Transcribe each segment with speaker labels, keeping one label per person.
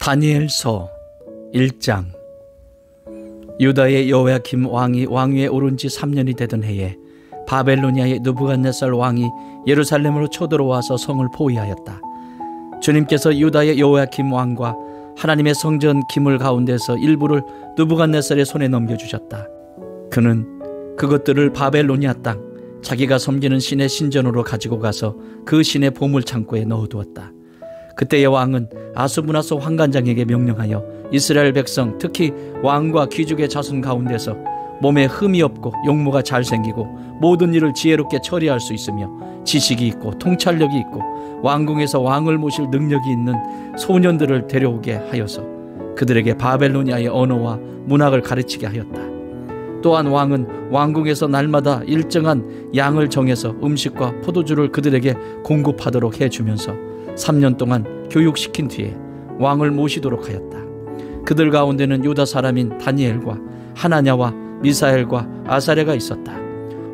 Speaker 1: 다니엘서 1장. 유다의 여호야김 왕이 왕위에 오른 지 3년이 되던 해에 바벨로니아의 느부갓네살 왕이 예루살렘으로 쳐들어와서 성을 포위하였다. 주님께서 유다의 여호야김 왕과 하나님의 성전 기물 가운데서 일부를 느부갓네살의 손에 넘겨주셨다. 그는 그것들을 바벨로니아 땅 자기가 섬기는 신의 신전으로 가지고 가서 그 신의 보물창고에 넣어두었다. 그때의 왕은 아수브나소 환관장에게 명령하여 이스라엘 백성, 특히 왕과 귀족의 자손 가운데서 몸에 흠이 없고 용모가 잘생기고 모든 일을 지혜롭게 처리할 수 있으며 지식이 있고 통찰력이 있고 왕궁에서 왕을 모실 능력이 있는 소년들을 데려오게 하여서 그들에게 바벨로니아의 언어와 문학을 가르치게 하였다. 또한 왕은 왕궁에서 날마다 일정한 양을 정해서 음식과 포도주를 그들에게 공급하도록 해주면서 3년 동안 교육시킨 뒤에 왕을 모시도록 하였다. 그들 가운데는 유다 사람인 다니엘과 하나냐와 미사엘과 아사랴가 있었다.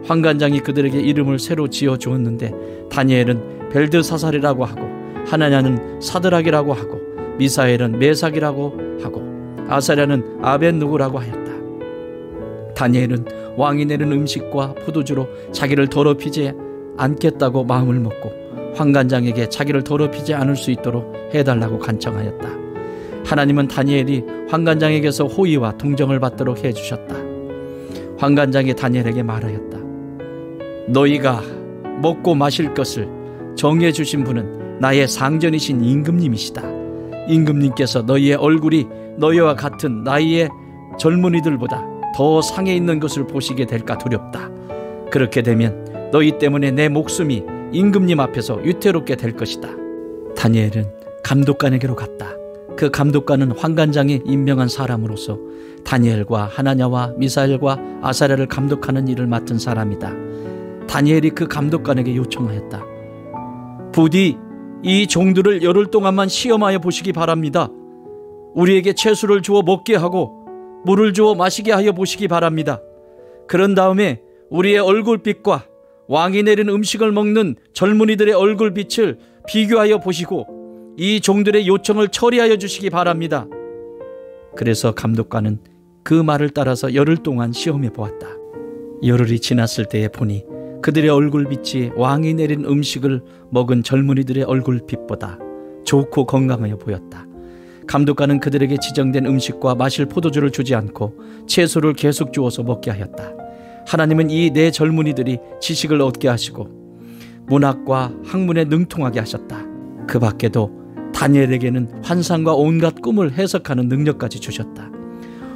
Speaker 1: 환관장이 그들에게 이름을 새로 지어 주었는데 다니엘은 벨드사살이라고 하고 하나냐는 사드락이라고 하고 미사엘은 메삭이라고 하고 아사랴는 아벤누고라고 하였다. 다니엘은 왕이 내는 음식과 포도주로 자기를 더럽히지 않겠다고 마음을 먹고 환관장에게 자기를 더럽히지 않을 수 있도록 해달라고 간청하였다. 하나님은 다니엘이 환관장에게서 호의와 동정을 받도록 해주셨다. 환관장이 다니엘에게 말하였다. 너희가 먹고 마실 것을 정해주신 분은 나의 상전이신 임금님이시다. 임금님께서 너희의 얼굴이 너희와 같은 나이의 젊은이들보다 더 상해 있는 것을 보시게 될까 두렵다. 그렇게 되면 너희 때문에 내 목숨이 임금님 앞에서 위태롭게 될 것이다. 다니엘은 감독관에게로 갔다. 그 감독관은 환관장이 임명한 사람으로서 다니엘과 하나냐와 미사엘과 아사랴를 감독하는 일을 맡은 사람이다. 다니엘이 그 감독관에게 요청하였다. 부디 이 종들을 열흘 동안만 시험하여 보시기 바랍니다. 우리에게 채소를 주어 먹게 하고 물을 주어 마시게 하여 보시기 바랍니다. 그런 다음에 우리의 얼굴빛과 왕이 내린 음식을 먹는 젊은이들의 얼굴빛을 비교하여 보시고 이 종들의 요청을 처리하여 주시기 바랍니다. 그래서 감독관은 그 말을 따라서 열흘 동안 시험해 보았다. 열흘이 지났을 때에 보니 그들의 얼굴빛이 왕이 내린 음식을 먹은 젊은이들의 얼굴빛보다 좋고 건강하여 보였다. 감독관은 그들에게 지정된 음식과 마실 포도주를 주지 않고 채소를 계속 주어서 먹게 하였다. 하나님은 이 네 젊은이들이 지식을 얻게 하시고 문학과 학문에 능통하게 하셨다. 그 밖에도 다니엘에게는 환상과 온갖 꿈을 해석하는 능력까지 주셨다.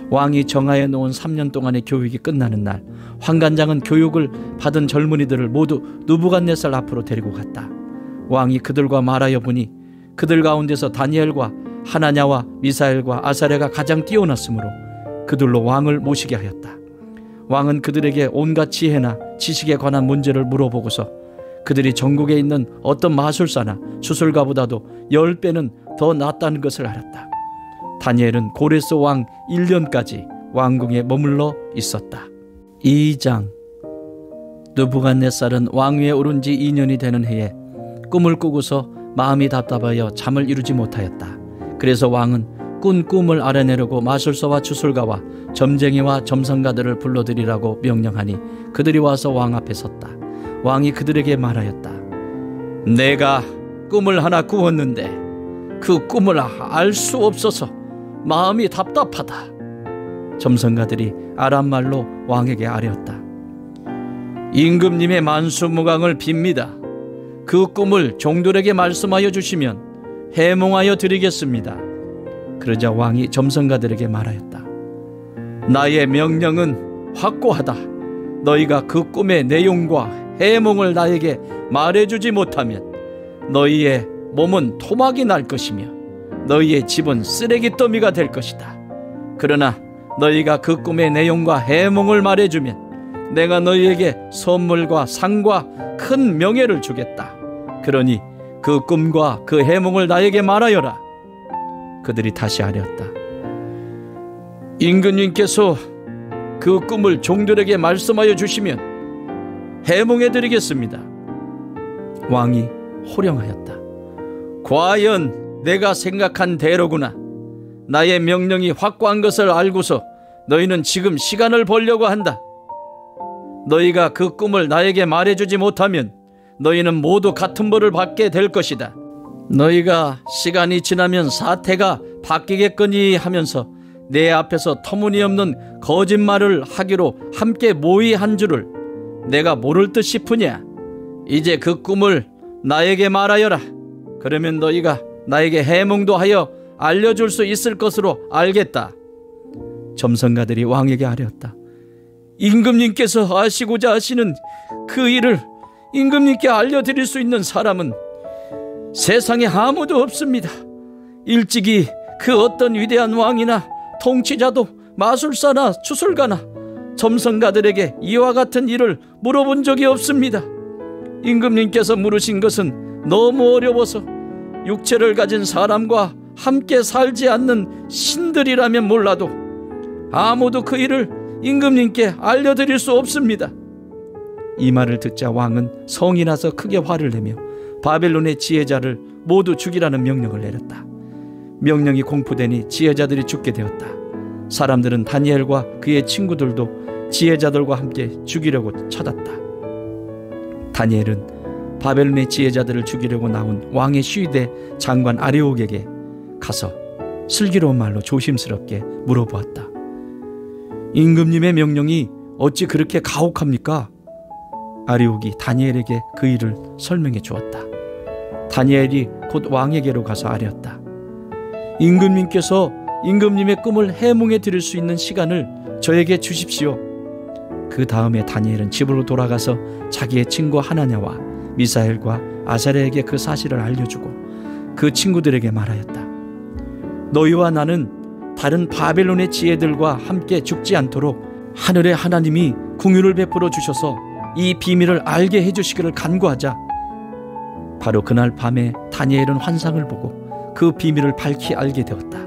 Speaker 1: 왕이 정하여 놓은 3년 동안의 교육이 끝나는 날 환관장은 교육을 받은 젊은이들을 모두 느부갓네살 앞으로 데리고 갔다. 왕이 그들과 말하여 보니 그들 가운데서 다니엘과 하나냐와 미사엘과 아사랴가 가장 뛰어났으므로 그들로 왕을 모시게 하였다. 왕은 그들에게 온갖 지혜나 지식에 관한 문제를 물어보고서 그들이 전국에 있는 어떤 마술사나 주술가보다도 10배는 더 낫다는 것을 알았다. 다니엘은 고레스 왕 1년까지 왕궁에 머물러 있었다. 2장. 느부갓네살은 왕위에 오른 지 2년이 되는 해에 꿈을 꾸고서 마음이 답답하여 잠을 이루지 못하였다. 그래서 왕은 꾼 꿈을 알아내려고 마술사와 주술가와 점쟁이와 점성가들을 불러들이라고 명령하니 그들이 와서 왕 앞에 섰다. 왕이 그들에게 말하였다. 내가 꿈을 하나 꾸었는데 그 꿈을 알 수 없어서 마음이 답답하다. 점성가들이 아람말로 왕에게 아뢰었다. 임금님의 만수무강을 빕니다. 그 꿈을 종들에게 말씀하여 주시면 해몽하여 드리겠습니다. 그러자 왕이 점성가들에게 말하였다. 나의 명령은 확고하다. 너희가 그 꿈의 내용과 해몽을 나에게 말해주지 못하면 너희의 몸은 토막이 날 것이며 너희의 집은 쓰레기 더미가 될 것이다. 그러나 너희가 그 꿈의 내용과 해몽을 말해주면 내가 너희에게 선물과 상과 큰 명예를 주겠다. 그러니 그 꿈과 그 해몽을 나에게 말하여라. 그들이 다시 아뢰었다. 임금님께서 그 꿈을 종들에게 말씀하여 주시면 해몽해 드리겠습니다. 왕이 호령하였다. 과연 내가 생각한 대로구나. 나의 명령이 확고한 것을 알고서 너희는 지금 시간을 벌려고 한다. 너희가 그 꿈을 나에게 말해주지 못하면 너희는 모두 같은 벌을 받게 될 것이다. 너희가 시간이 지나면 사태가 바뀌겠거니 하면서 내 앞에서 터무니없는 거짓말을 하기로 함께 모의한 줄을 내가 모를 듯 싶으냐? 이제 그 꿈을 나에게 말하여라. 그러면 너희가 나에게 해몽도 하여 알려줄 수 있을 것으로 알겠다. 점성가들이 왕에게 아뢰었다. 임금님께서 아시고자 하시는 그 일을 임금님께 알려드릴 수 있는 사람은 세상에 아무도 없습니다. 일찍이 그 어떤 위대한 왕이나 통치자도 마술사나 주술가나 점성가들에게 이와 같은 일을 물어본 적이 없습니다. 임금님께서 물으신 것은 너무 어려워서 육체를 가진 사람과 함께 살지 않는 신들이라면 몰라도 아무도 그 일을 임금님께 알려드릴 수 없습니다. 이 말을 듣자 왕은 성이 나서 크게 화를 내며 바벨론의 지혜자를 모두 죽이라는 명령을 내렸다. 명령이 공포되니 지혜자들이 죽게 되었다. 사람들은 다니엘과 그의 친구들도 지혜자들과 함께 죽이려고 찾았다. 다니엘은 바벨론의 지혜자들을 죽이려고 나온 왕의 시위대 장관 아리옥에게 가서 슬기로운 말로 조심스럽게 물어보았다. 임금님의 명령이 어찌 그렇게 가혹합니까? 아리옥이 다니엘에게 그 일을 설명해 주었다. 다니엘이 곧 왕에게로 가서 아뢰었다. 임금님께서 임금님의 꿈을 해몽해 드릴 수 있는 시간을 저에게 주십시오. 그 다음에 다니엘은 집으로 돌아가서 자기의 친구 하나냐와 미사엘과 아사랴에게 그 사실을 알려주고 그 친구들에게 말하였다. 너희와 나는 다른 바벨론의 지혜들과 함께 죽지 않도록 하늘의 하나님이 긍휼을 베풀어 주셔서 이 비밀을 알게 해주시기를 간구하자. 바로 그날 밤에 다니엘은 환상을 보고 그 비밀을 밝히 알게 되었다.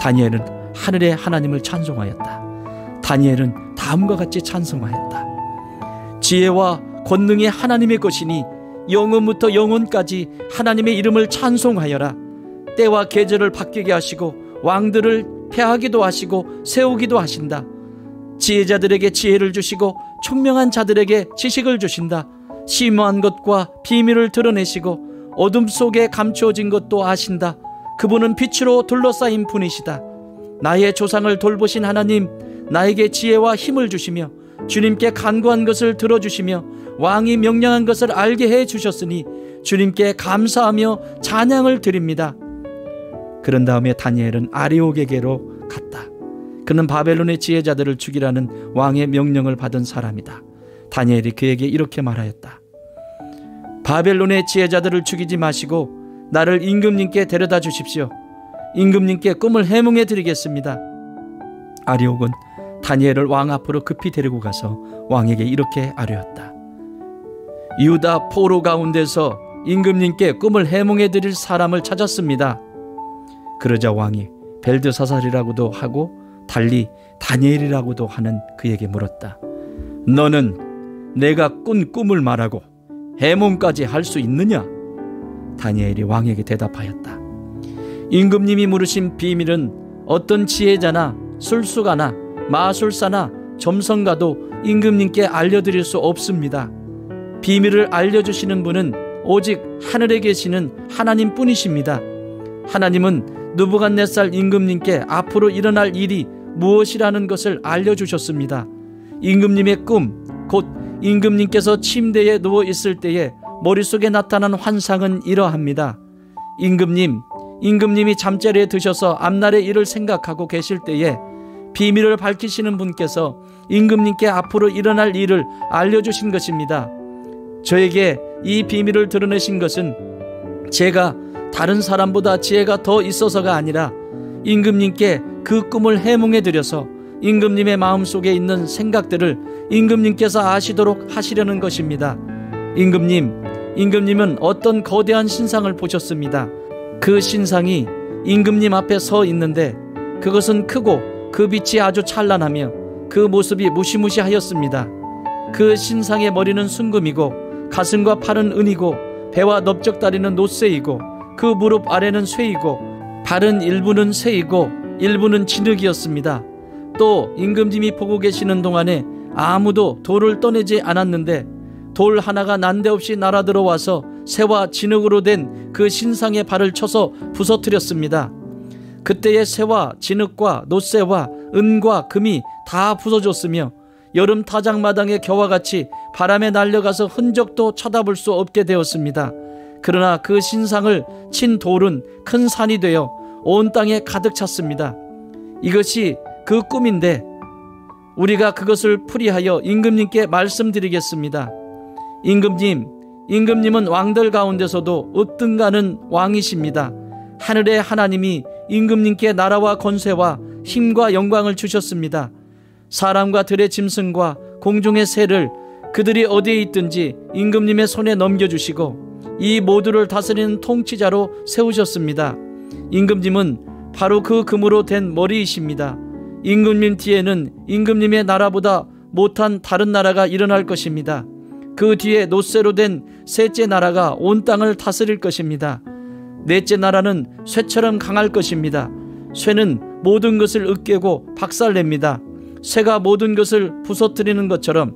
Speaker 1: 다니엘은 하늘의 하나님을 찬송하였다. 다니엘은 다음과 같이 찬송하였다. 지혜와 권능이 하나님의 것이니 영원부터 영원까지 하나님의 이름을 찬송하여라. 때와 계절을 바뀌게 하시고 왕들을 패하기도 하시고 세우기도 하신다. 지혜자들에게 지혜를 주시고 총명한 자들에게 지식을 주신다. 심오한 것과 비밀을 드러내시고 어둠 속에 감추어진 것도 아신다. 그분은 빛으로 둘러싸인 분이시다. 나의 조상을 돌보신 하나님, 나에게 지혜와 힘을 주시며 주님께 간구한 것을 들어주시며 왕이 명령한 것을 알게 해주셨으니 주님께 감사하며 찬양을 드립니다. 그런 다음에 다니엘은 아리옥에게로 갔다. 그는 바벨론의 지혜자들을 죽이라는 왕의 명령을 받은 사람이다. 다니엘이 그에게 이렇게 말하였다. 바벨론의 지혜자들을 죽이지 마시고 나를 임금님께 데려다 주십시오. 임금님께 꿈을 해몽해 드리겠습니다. 아리옥은 다니엘을 왕 앞으로 급히 데리고 가서 왕에게 이렇게 아뢰었다. 유다 포로 가운데서 임금님께 꿈을 해몽해 드릴 사람을 찾았습니다. 그러자 왕이 벨드사살이라고도 하고 달리 다니엘이라고도 하는 그에게 물었다. 너는 내가 꾼 꿈을 말하고 해몽까지 할 수 있느냐? 다니엘이 왕에게 대답하였다. 임금님이 물으신 비밀은 어떤 지혜자나 술수가나 마술사나 점성가도 임금님께 알려드릴 수 없습니다. 비밀을 알려주시는 분은 오직 하늘에 계시는 하나님 뿐이십니다. 하나님은 느부갓네살 임금님께 앞으로 일어날 일이 무엇이라는 것을 알려주셨습니다. 임금님의 꿈, 곧 임금님께서 침대에 누워 있을 때에 머릿속에 나타난 환상은 이러합니다. 임금님이 잠자리에 드셔서 앞날의 일을 생각하고 계실 때에 비밀을 밝히시는 분께서 임금님께 앞으로 일어날 일을 알려주신 것입니다. 저에게 이 비밀을 드러내신 것은 제가 다른 사람보다 지혜가 더 있어서가 아니라 임금님께 그 꿈을 해몽해 드려서 임금님의 마음속에 있는 생각들을 임금님께서 아시도록 하시려는 것입니다. 임금님은 어떤 거대한 신상을 보셨습니다. 그 신상이 임금님 앞에 서 있는데 그것은 크고 그 빛이 아주 찬란하며 그 모습이 무시무시하였습니다. 그 신상의 머리는 순금이고 가슴과 팔은 은이고 배와 넓적다리는 노쇠이고 그 무릎 아래는 쇠이고 발은 일부는 쇠이고 일부는 진흙이었습니다. 또 임금님이 보고 계시는 동안에 아무도 돌을 떠내지 않았는데 돌 하나가 난데없이 날아들어와서 새와 진흙으로 된 그 신상의 발을 쳐서 부서뜨렸습니다. 그때의 새와 진흙과 놋새와 은과 금이 다 부서졌으며 여름 타작마당의 겨와 같이 바람에 날려가서 흔적도 쳐다볼 수 없게 되었습니다. 그러나 그 신상을 친 돌은 큰 산이 되어 온 땅에 가득 찼습니다. 이것이 그 꿈인데 우리가 그것을 풀이하여 임금님께 말씀드리겠습니다. 임금님은 왕들 가운데서도 으뜸가는 왕이십니다. 하늘의 하나님이 임금님께 나라와 권세와 힘과 영광을 주셨습니다. 사람과 들의 짐승과 공중의 새를 그들이 어디에 있든지 임금님의 손에 넘겨주시고 이 모두를 다스리는 통치자로 세우셨습니다. 임금님은 바로 그 금으로 된 머리이십니다. 임금님 뒤에는 임금님의 나라보다 못한 다른 나라가 일어날 것입니다. 그 뒤에 놋새로 된 셋째 나라가 온 땅을 다스릴 것입니다. 넷째 나라는 쇠처럼 강할 것입니다. 쇠는 모든 것을 으깨고 박살냅니다. 쇠가 모든 것을 부서뜨리는 것처럼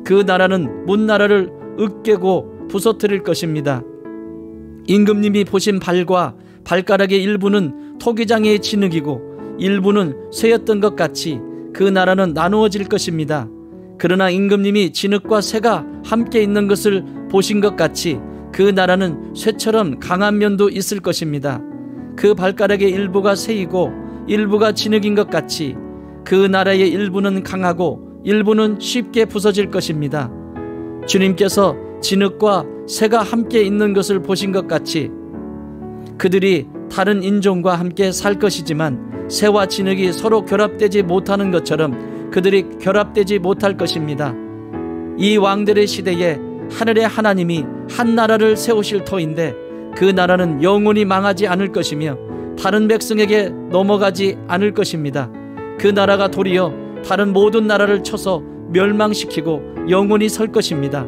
Speaker 1: 그 나라는 문나라를 으깨고 부서뜨릴 것입니다. 임금님이 보신 발과 발가락의 일부는 토기장의 진흙이고 일부는 쇠였던 것 같이 그 나라는 나누어질 것입니다. 그러나 임금님이 진흙과 쇠가 함께 있는 것을 보신 것 같이 그 나라는 쇠처럼 강한 면도 있을 것입니다. 그 발가락의 일부가 쇠이고 일부가 진흙인 것 같이 그 나라의 일부는 강하고 일부는 쉽게 부서질 것입니다. 주님께서 진흙과 쇠가 함께 있는 것을 보신 것 같이 그들이 다른 인종과 함께 살 것이지만 쇠와 진흙이 서로 결합되지 못하는 것처럼 그들이 결합되지 못할 것입니다. 이 왕들의 시대에 하늘의 하나님이 한 나라를 세우실 터인데 그 나라는 영원히 망하지 않을 것이며 다른 백성에게 넘어가지 않을 것입니다. 그 나라가 도리어 다른 모든 나라를 쳐서 멸망시키고 영원히 설 것입니다.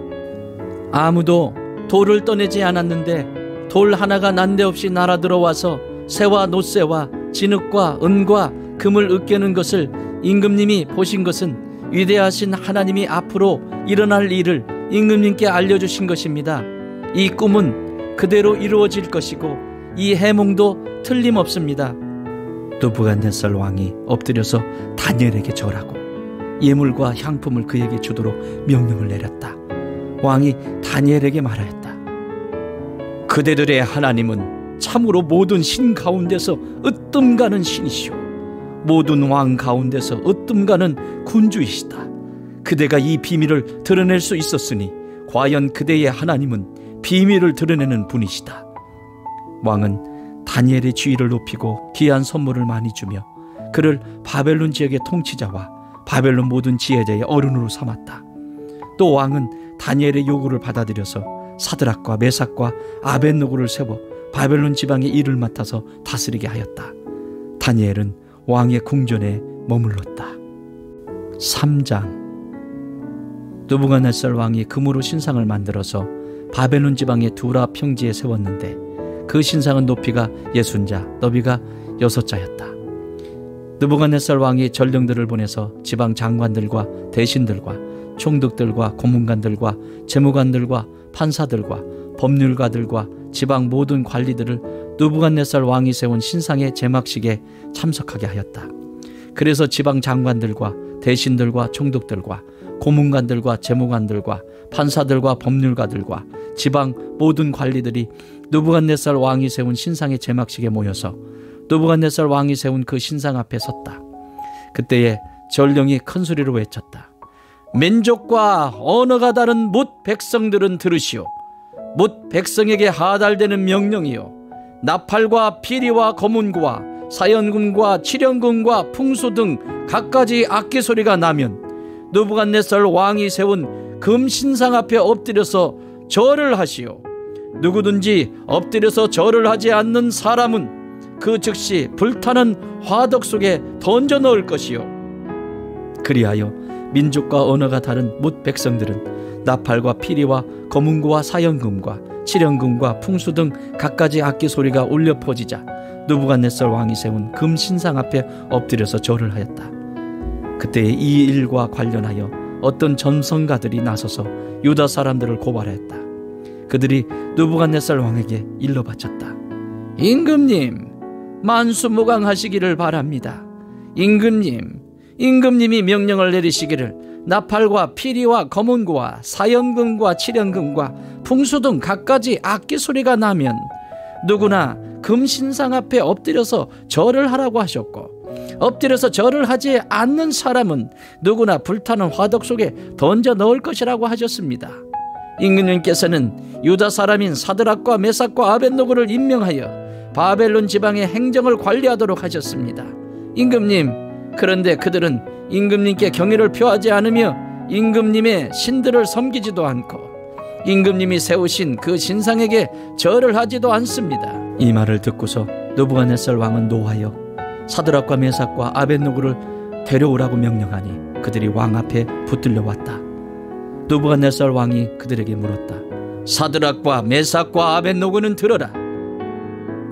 Speaker 1: 아무도 돌을 떠내지 않았는데 돌 하나가 난데없이 날아들어와서 새와 놋새와 진흙과 은과 금을 으깨는 것을 임금님이 보신 것은 위대하신 하나님이 앞으로 일어날 일을 임금님께 알려주신 것입니다. 이 꿈은 그대로 이루어질 것이고 이 해몽도 틀림없습니다. 느부갓네살 왕이 엎드려서 다니엘에게 절하고 예물과 향품을 그에게 주도록 명령을 내렸다. 왕이 다니엘에게 말하였다. 그대들의 하나님은 참으로 모든 신 가운데서 으뜸가는 신이시오. 모든 왕 가운데서 으뜸가는 군주이시다. 그대가 이 비밀을 드러낼 수 있었으니 과연 그대의 하나님은 비밀을 드러내는 분이시다. 왕은 다니엘의 지위를 높이고 귀한 선물을 많이 주며 그를 바벨론 지역의 통치자와 바벨론 모든 지혜자의 어른으로 삼았다. 또 왕은 다니엘의 요구를 받아들여서 사드락과 메삭과 아벳느고를 세워 바벨론 지방의 일을 맡아서 다스리게 하였다. 다니엘은 왕의 궁전에 머물렀다. 3장. 느부갓네살 왕이 금으로 신상을 만들어서 바벨론 지방의 두라 평지에 세웠는데 그 신상은 높이가 60자, 너비가 6자였다. 느부갓네살 왕이 전령들을 보내서 지방 장관들과 대신들과 총독들과 고문관들과 재무관들과 판사들과 법률가들과 지방 모든 관리들을 느부갓네살 왕이 세운 신상의 제막식에 참석하게 하였다. 그래서 지방 장관들과 대신들과 총독들과 고문관들과 재무관들과 판사들과 법률가들과 지방 모든 관리들이 느부갓네살 왕이 세운 신상의 제막식에 모여서 느부갓네살 왕이 세운 그 신상 앞에 섰다. 그때에 전령이 큰 소리로 외쳤다. 민족과 언어가 다른 뭇 백성들은 들으시오. 뭇 백성에게 하달되는 명령이요, 나팔과 피리와 거문과 사연금과 칠연금과 풍수 등 갖가지 악기 소리가 나면 느부갓네살 왕이 세운 금 신상 앞에 엎드려서 절을 하시오. 누구든지 엎드려서 절을 하지 않는 사람은 그 즉시 불타는 화덕 속에 던져 넣을 것이요. 그리하여 민족과 언어가 다른 뭇 백성들은 나팔과 피리와 거문과 사연금과 칠연금과 풍수 등 갖가지 악기 소리가 울려 퍼지자 느부갓네살 왕이 세운 금 신상 앞에 엎드려서 절을 하였다. 그때 이 일과 관련하여 어떤 전성가들이 나서서 유다 사람들을 고발하였다. 그들이 느부갓네살 왕에게 일러 바쳤다. 임금님, 만수무강하시기를 바랍니다. 임금님이 명령을 내리시기를 나팔과 피리와 검은고와 사연금과 칠연금과 풍수 등 갖가지 악기 소리가 나면 누구나 금신상 앞에 엎드려서 절을 하라고 하셨고, 엎드려서 절을 하지 않는 사람은 누구나 불타는 화덕 속에 던져 넣을 것이라고 하셨습니다. 임금님께서는 유다 사람인 사드락과 메삭과 아벳노고를 임명하여 바벨론 지방의 행정을 관리하도록 하셨습니다. 임금님, 그런데 그들은 임금님께 경의를 표하지 않으며 임금님의 신들을 섬기지도 않고 임금님이 세우신 그 신상에게 절을 하지도 않습니다. 이 말을 듣고서 느부갓네살 왕은 노하여 사드락과 메삭과 아벳노고를 데려오라고 명령하니 그들이 왕 앞에 붙들려 왔다. 느부갓네살 왕이 그들에게 물었다. 사드락과 메삭과 아벳노고는 들어라.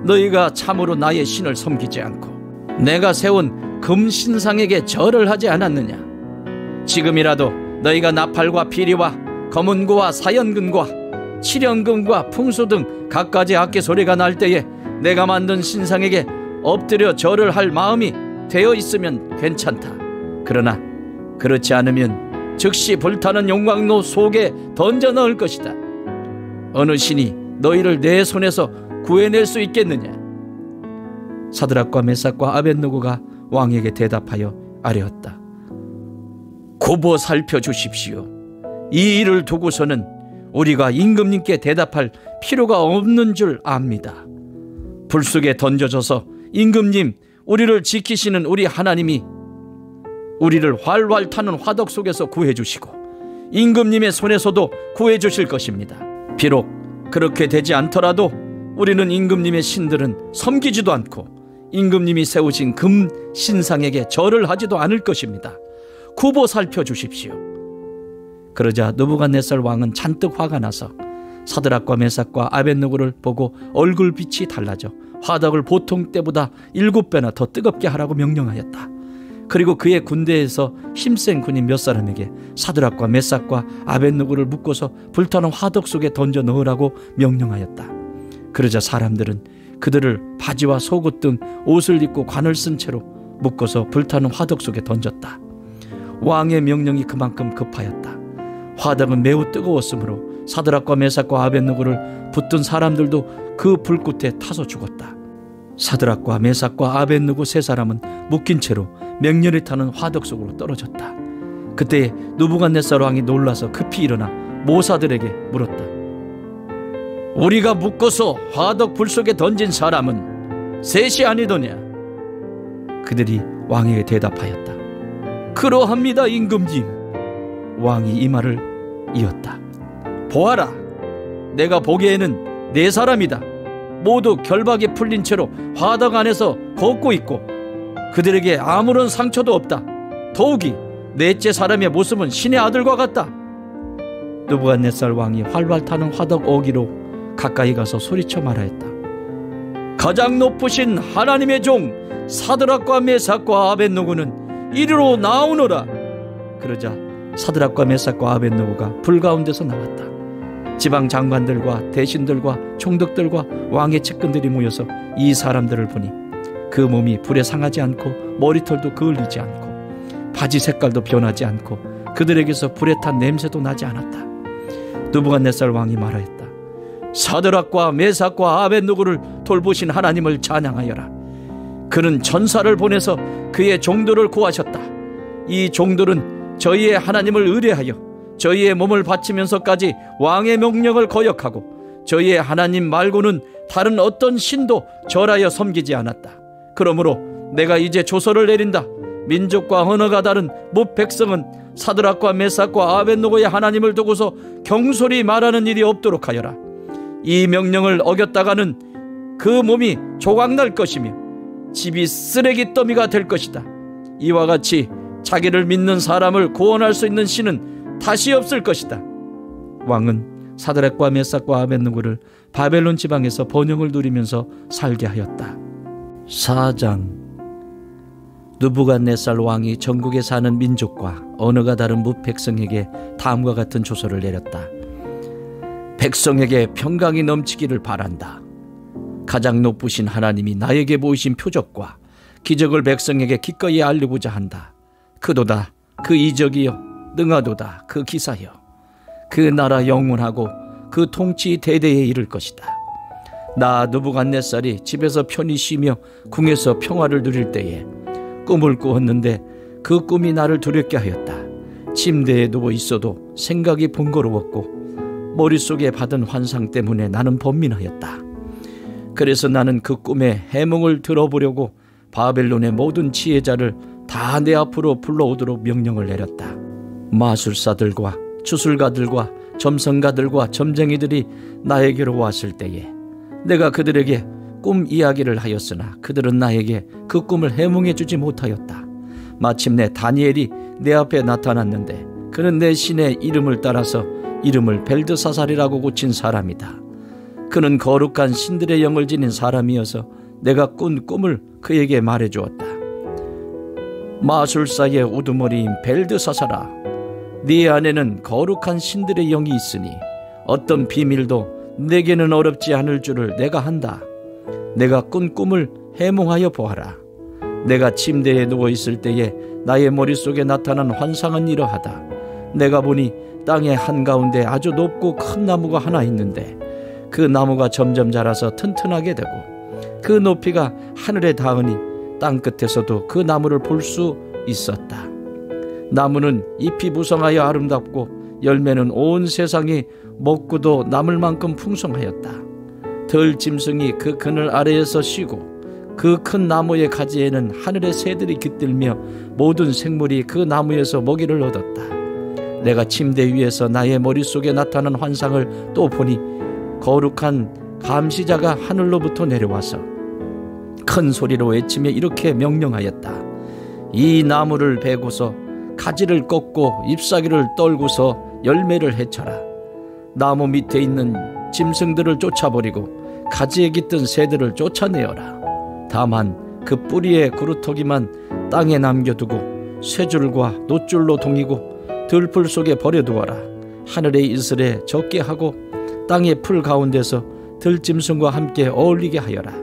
Speaker 1: 너희가 참으로 나의 신을 섬기지 않고 내가 세운 금신상에게 절을 하지 않았느냐? 지금이라도 너희가 나팔과 피리와 검은고와 사연금과 칠연금과 풍수 등 갖가지 악기 소리가 날 때에 내가 만든 신상에게 엎드려 절을 할 마음이 되어 있으면 괜찮다. 그러나 그렇지 않으면 즉시 불타는 용광로 속에 던져 넣을 것이다. 어느 신이 너희를 내 손에서 구해낼 수 있겠느냐? 사드락과 메삭과 아벳노고가 왕에게 대답하여 아뢰었다. 굽어 살펴주십시오. 이 일을 두고서는 우리가 임금님께 대답할 필요가 없는 줄 압니다. 불 속에 던져져서 임금님, 우리를 지키시는 우리 하나님이 우리를 활활 타는 화덕 속에서 구해주시고 임금님의 손에서도 구해주실 것입니다. 비록 그렇게 되지 않더라도 우리는 임금님의 신들은 섬기지도 않고 임금님이 세우신 금 신상에게 절을 하지도 않을 것입니다. 굽어 살펴주십시오. 그러자 느부갓네살 왕은 잔뜩 화가 나서 사드락과 메삭과 아벳노고를 보고 얼굴빛이 달라져 화덕을 보통 때보다 7배나 더 뜨겁게 하라고 명령하였다. 그리고 그의 군대에서 힘센 군인 몇 사람에게 사드락과 메삭과 아벳노고를 묶어서 불타는 화덕 속에 던져 넣으라고 명령하였다. 그러자 사람들은 그들을 바지와 속옷 등 옷을 입고 관을 쓴 채로 묶어서 불타는 화덕 속에 던졌다. 왕의 명령이 그만큼 급하였다. 화덕은 매우 뜨거웠으므로 사드락과 메삭과 아벳노고를 붙든 사람들도 그 불꽃에 타서 죽었다. 사드락과 메삭과 아벳노고 세 사람은 묶인 채로 맹렬히 타는 화덕 속으로 떨어졌다. 그때 느부갓네살 왕이 놀라서 급히 일어나 모사들에게 물었다. 우리가 묶어서 화덕 불 속에 던진 사람은 셋이 아니더냐? 그들이 왕에게 대답하였다. 그러합니다, 임금님. 왕이 이 말을 이었다. 보아라, 내가 보기에는 네 사람이다. 모두 결박이 풀린 채로 화덕 안에서 걷고 있고 그들에게 아무런 상처도 없다. 더욱이 넷째 사람의 모습은 신의 아들과 같다. 느부갓네살 왕이 활활 타는 화덕 어기로 가까이 가서 소리쳐 말하였다. 가장 높으신 하나님의 종 사드락과 메삭과 아벳노고는 이리로 나오너라. 그러자 사드락과 메삭과 아벳노고가 불 가운데서 나왔다. 지방 장관들과 대신들과 총독들과 왕의 측근들이 모여서 이 사람들을 보니 그 몸이 불에 상하지 않고 머리털도 그을리지 않고 바지 색깔도 변하지 않고 그들에게서 불에 탄 냄새도 나지 않았다. 느부갓네살 왕이 말하였다. 사드락과 메삭과 아벳노고를 돌보신 하나님을 찬양하여라. 그는 전사를 보내서 그의 종들을 구하셨다. 이 종들은 저희의 하나님을 의뢰하여 저희의 몸을 바치면서까지 왕의 명령을 거역하고 저희의 하나님 말고는 다른 어떤 신도 절하여 섬기지 않았다. 그러므로 내가 이제 조서를 내린다. 민족과 언어가 다른 뭇 백성은 사드락과 메삭과 아벳노고의 하나님을 두고서 경솔히 말하는 일이 없도록 하여라. 이 명령을 어겼다가는 그 몸이 조각날 것이며 집이 쓰레기 더미가 될 것이다. 이와 같이 자기를 믿는 사람을 구원할 수 있는 신은 다시 없을 것이다. 왕은 사드락과 메삭과 아벳노고를 바벨론 지방에서 번영을 누리면서 살게 하였다. 4장. 느부갓네살 왕이 전국에 사는 민족과 언어가 다른 무백성에게 다음과 같은 조서를 내렸다. 백성에게 평강이 넘치기를 바란다. 가장 높으신 하나님이 나에게 보이신 표적과 기적을 백성에게 기꺼이 알리고자 한다. 그도다 그 이적이여, 능하도다 그 기사여. 그 나라 영원하고 그 통치 대대에 이를 것이다. 나 느부갓네살이 집에서 편히 쉬며 궁에서 평화를 누릴 때에 꿈을 꾸었는데 그 꿈이 나를 두렵게 하였다. 침대에 누워 있어도 생각이 번거로웠고 머릿속에 받은 환상 때문에 나는 번민하였다. 그래서 나는 그 꿈의 해몽을 들어보려고 바벨론의 모든 지혜자를 다 내 앞으로 불러오도록 명령을 내렸다. 마술사들과 주술가들과 점성가들과 점쟁이들이 나에게로 왔을 때에 내가 그들에게 꿈 이야기를 하였으나 그들은 나에게 그 꿈을 해몽해 주지 못하였다. 마침내 다니엘이 내 앞에 나타났는데 그는 내 신의 이름을 따라서 이름을 벨드사살이라고 고친 사람이다. 그는 거룩한 신들의 영을 지닌 사람이어서 내가 꾼 꿈을 그에게 말해주었다. 마술사의 우두머리인 벨드사살아, 네 안에는 거룩한 신들의 영이 있으니 어떤 비밀도 내게는 어렵지 않을 줄을 내가 한다. 내가 꾼 꿈을 해몽하여 보아라. 내가 침대에 누워있을 때에 나의 머릿속에 나타난 환상은 이러하다. 내가 보니 땅의 한가운데 아주 높고 큰 나무가 하나 있는데 그 나무가 점점 자라서 튼튼하게 되고 그 높이가 하늘에 닿으니 땅끝에서도 그 나무를 볼 수 있었다. 나무는 잎이 무성하여 아름답고 열매는 온 세상이 먹고도 남을 만큼 풍성하였다. 들짐승이 그 그늘 아래에서 쉬고 그 큰 나무의 가지에는 하늘의 새들이 깃들며 모든 생물이 그 나무에서 먹이를 얻었다. 내가 침대 위에서 나의 머릿속에 나타난 환상을 또 보니 거룩한 감시자가 하늘로부터 내려와서 큰 소리로 외치며 이렇게 명령하였다. 이 나무를 베고서 가지를 꺾고 잎사귀를 떨고서 열매를 해쳐라. 나무 밑에 있는 짐승들을 쫓아버리고 가지에 깃든 새들을 쫓아내어라. 다만 그 뿌리의 구루터기만 땅에 남겨두고 쇠줄과 놋줄로 동이고 들풀 속에 버려두어라. 하늘의 이슬에 젖게 하고 땅의 풀 가운데서 들짐승과 함께 어울리게 하여라.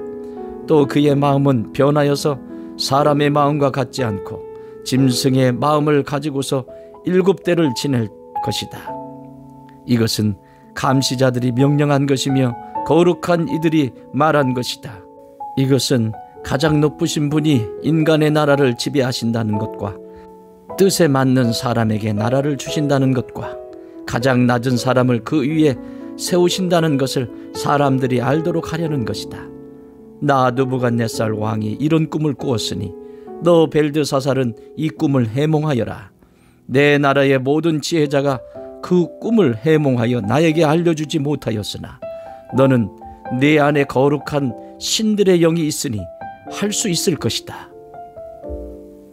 Speaker 1: 또 그의 마음은 변하여서 사람의 마음과 같지 않고 짐승의 마음을 가지고서 7대를 지낼 것이다. 이것은 감시자들이 명령한 것이며 거룩한 이들이 말한 것이다. 이것은 가장 높으신 분이 인간의 나라를 지배하신다는 것과 뜻에 맞는 사람에게 나라를 주신다는 것과 가장 낮은 사람을 그 위에 세우신다는 것을 사람들이 알도록 하려는 것이다. 나 느부갓네살 왕이 이런 꿈을 꾸었으니 너 벨드사살은 이 꿈을 해몽하여라. 내 나라의 모든 지혜자가 그 꿈을 해몽하여 나에게 알려주지 못하였으나 너는 내 안에 거룩한 신들의 영이 있으니 할 수 있을 것이다.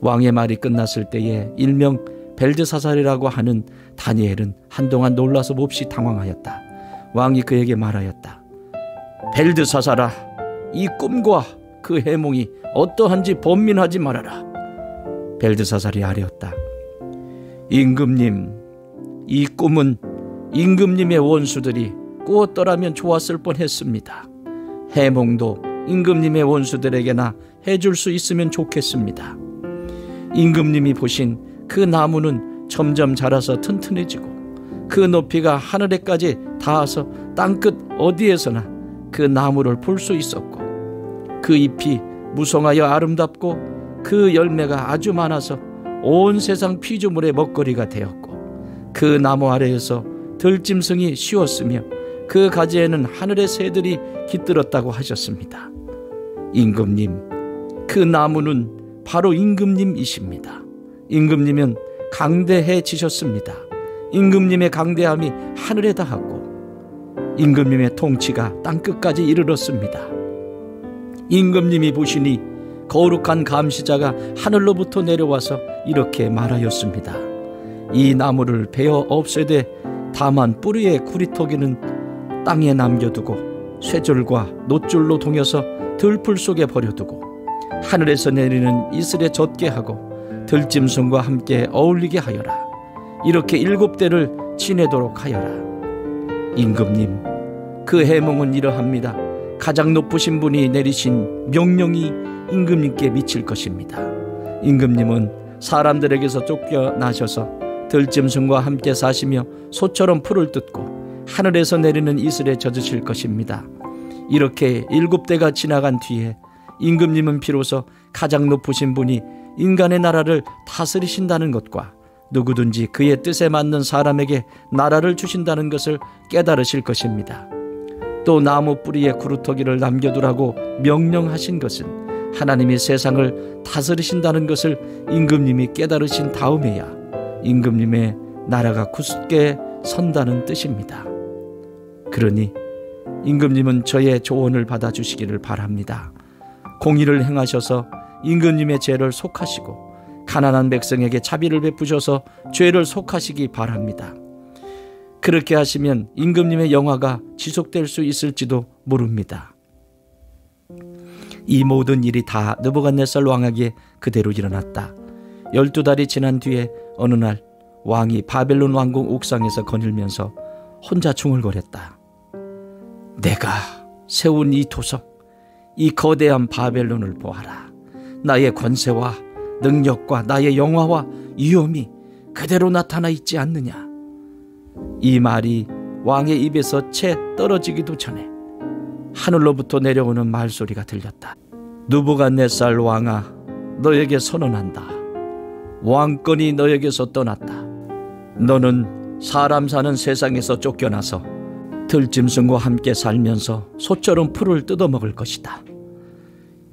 Speaker 1: 왕의 말이 끝났을 때에 일명 벨드사살이라고 하는 다니엘은 한동안 놀라서 몹시 당황하였다. 왕이 그에게 말하였다. 벨드사살아, 이 꿈과 그 해몽이 어떠한지 번민하지 말아라. 벨드사살이 아뢰었다. 임금님, 이 꿈은 임금님의 원수들이 꾸었더라면 좋았을 뻔했습니다. 해몽도 임금님의 원수들에게나 해줄 수 있으면 좋겠습니다. 임금님이 보신 그 나무는 점점 자라서 튼튼해지고 그 높이가 하늘에까지 닿아서 땅끝 어디에서나 그 나무를 볼 수 있었고 그 잎이 무성하여 아름답고 그 열매가 아주 많아서 온 세상 피조물의 먹거리가 되었고 그 나무 아래에서 들짐승이 쉬었으며 그 가지에는 하늘의 새들이 깃들었다고 하셨습니다. 임금님, 그 나무는 바로 임금님이십니다. 임금님은 강대해지셨습니다. 임금님의 강대함이 하늘에 닿았고 임금님의 통치가 땅끝까지 이르렀습니다. 임금님이 보시니 거룩한 감시자가 하늘로부터 내려와서 이렇게 말하였습니다. 이 나무를 베어 없애되 다만 뿌리의 구리터기는 땅에 남겨두고 쇠줄과 놋줄로 동여서 들풀 속에 버려두고 하늘에서 내리는 이슬에 젖게 하고 들짐승과 함께 어울리게 하여라. 이렇게 7대를 지내도록 하여라. 임금님, 그 해몽은 이러합니다. 가장 높으신 분이 내리신 명령이 임금님께 미칠 것입니다. 임금님은 사람들에게서 쫓겨나셔서 들짐승과 함께 사시며 소처럼 풀을 뜯고 하늘에서 내리는 이슬에 젖으실 것입니다. 이렇게 7대가 지나간 뒤에 임금님은 비로소 가장 높으신 분이 인간의 나라를 다스리신다는 것과 누구든지 그의 뜻에 맞는 사람에게 나라를 주신다는 것을 깨달으실 것입니다. 또 나무 뿌리에 구루터기를 남겨두라고 명령하신 것은 하나님이 세상을 다스리신다는 것을 임금님이 깨달으신 다음에야 임금님의 나라가 굳게 선다는 뜻입니다. 그러니 임금님은 저의 조언을 받아주시기를 바랍니다. 공의를 행하셔서 임금님의 죄를 속하시고 가난한 백성에게 자비를 베푸셔서 죄를 속하시기 바랍니다. 그렇게 하시면 임금님의 영화가 지속될 수 있을지도 모릅니다. 이 모든 일이 다 느부갓네살 왕에게 그대로 일어났다. 12달이 지난 뒤에 어느 날 왕이 바벨론 왕궁 옥상에서 거닐면서 혼자 중얼거렸다. 내가 세운 이 도성, 이 거대한 바벨론을 보아라. 나의 권세와 능력과 나의 영화와 위엄이 그대로 나타나 있지 않느냐. 이 말이 왕의 입에서 채 떨어지기도 전에 하늘로부터 내려오는 말소리가 들렸다. 느부갓네살 왕아, 너에게 선언한다. 왕권이 너에게서 떠났다. 너는 사람 사는 세상에서 쫓겨나서 들짐승과 함께 살면서 소처럼 풀을 뜯어먹을 것이다.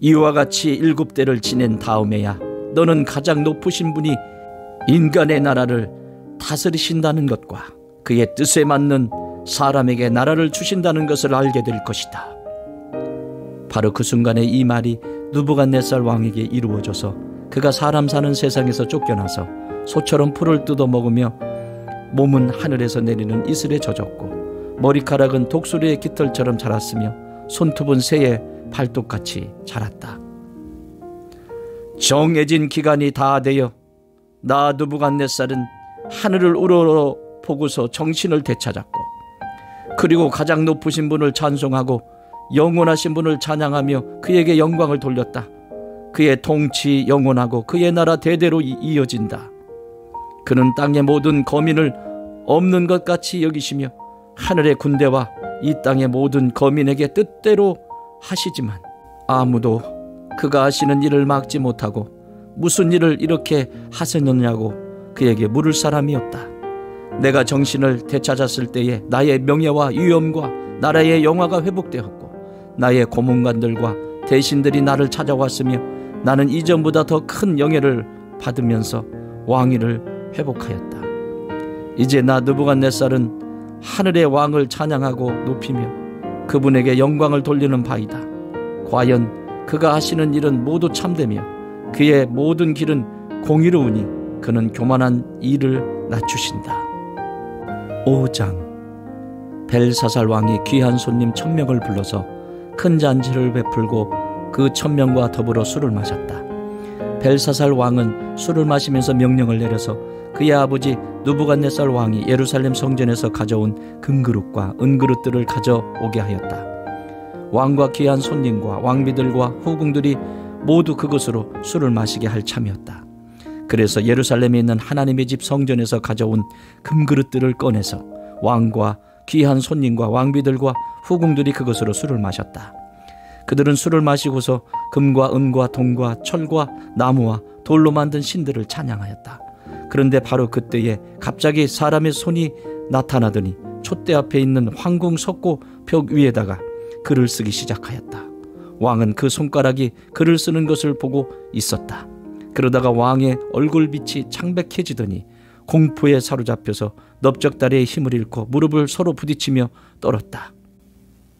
Speaker 1: 이와 같이 7대를 지낸 다음에야 너는 가장 높으신 분이 인간의 나라를 다스리신다는 것과 그의 뜻에 맞는 사람에게 나라를 주신다는 것을 알게 될 것이다. 바로 그 순간에 이 말이 느부갓네살 왕에게 이루어져서 그가 사람 사는 세상에서 쫓겨나서 소처럼 풀을 뜯어먹으며 몸은 하늘에서 내리는 이슬에 젖었고 머리카락은 독수리의 깃털처럼 자랐으며 손톱은 새의 발톱같이 자랐다. 정해진 기간이 다 되어 나 느부갓네살은 하늘을 우러러 보고서 정신을 되찾았고 그리고 가장 높으신 분을 찬송하고 영원하신 분을 찬양하며 그에게 영광을 돌렸다. 그의 통치 영원하고 그의 나라 대대로 이어진다. 그는 땅의 모든 거민을 없는 것 같이 여기시며 하늘의 군대와 이 땅의 모든 거민에게 뜻대로 하시지만 아무도 그가 하시는 일을 막지 못하고 무슨 일을 이렇게 하셨느냐고 그에게 물을 사람이 없다. 내가 정신을 되찾았을 때에 나의 명예와 위엄과 나라의 영화가 회복되었고 나의 고문관들과 대신들이 나를 찾아왔으며 나는 이전보다 더 큰 영예를 받으면서 왕위를 회복하였다. 이제 나 느부갓네살은 하늘의 왕을 찬양하고 높이며 그분에게 영광을 돌리는 바이다. 과연 그가 하시는 일은 모두 참되며 그의 모든 길은 공의로우니 그는 교만한 이를 낮추신다. 5장. 벨사살 왕이 귀한 손님 1000명을 불러서 큰 잔치를 베풀고 그 1000명과 더불어 술을 마셨다. 벨사살 왕은 술을 마시면서 명령을 내려서 그의 아버지 느부갓네살 왕이 예루살렘 성전에서 가져온 금그릇과 은그릇들을 가져오게 하였다. 왕과 귀한 손님과 왕비들과 후궁들이 모두 그것으로 술을 마시게 할 참이었다. 그래서 예루살렘에 있는 하나님의 집 성전에서 가져온 금그릇들을 꺼내서 왕과 귀한 손님과 왕비들과 후궁들이 그것으로 술을 마셨다. 그들은 술을 마시고서 금과 은과 동과 철과 나무와 돌로 만든 신들을 찬양하였다. 그런데 바로 그때에 갑자기 사람의 손이 나타나더니 촛대 앞에 있는 황궁 석고 벽 위에다가 글을 쓰기 시작하였다. 왕은 그 손가락이 글을 쓰는 것을 보고 있었다. 그러다가 왕의 얼굴빛이 창백해지더니 공포에 사로잡혀서 넓적다리에 힘을 잃고 무릎을 서로 부딪히며 떨었다.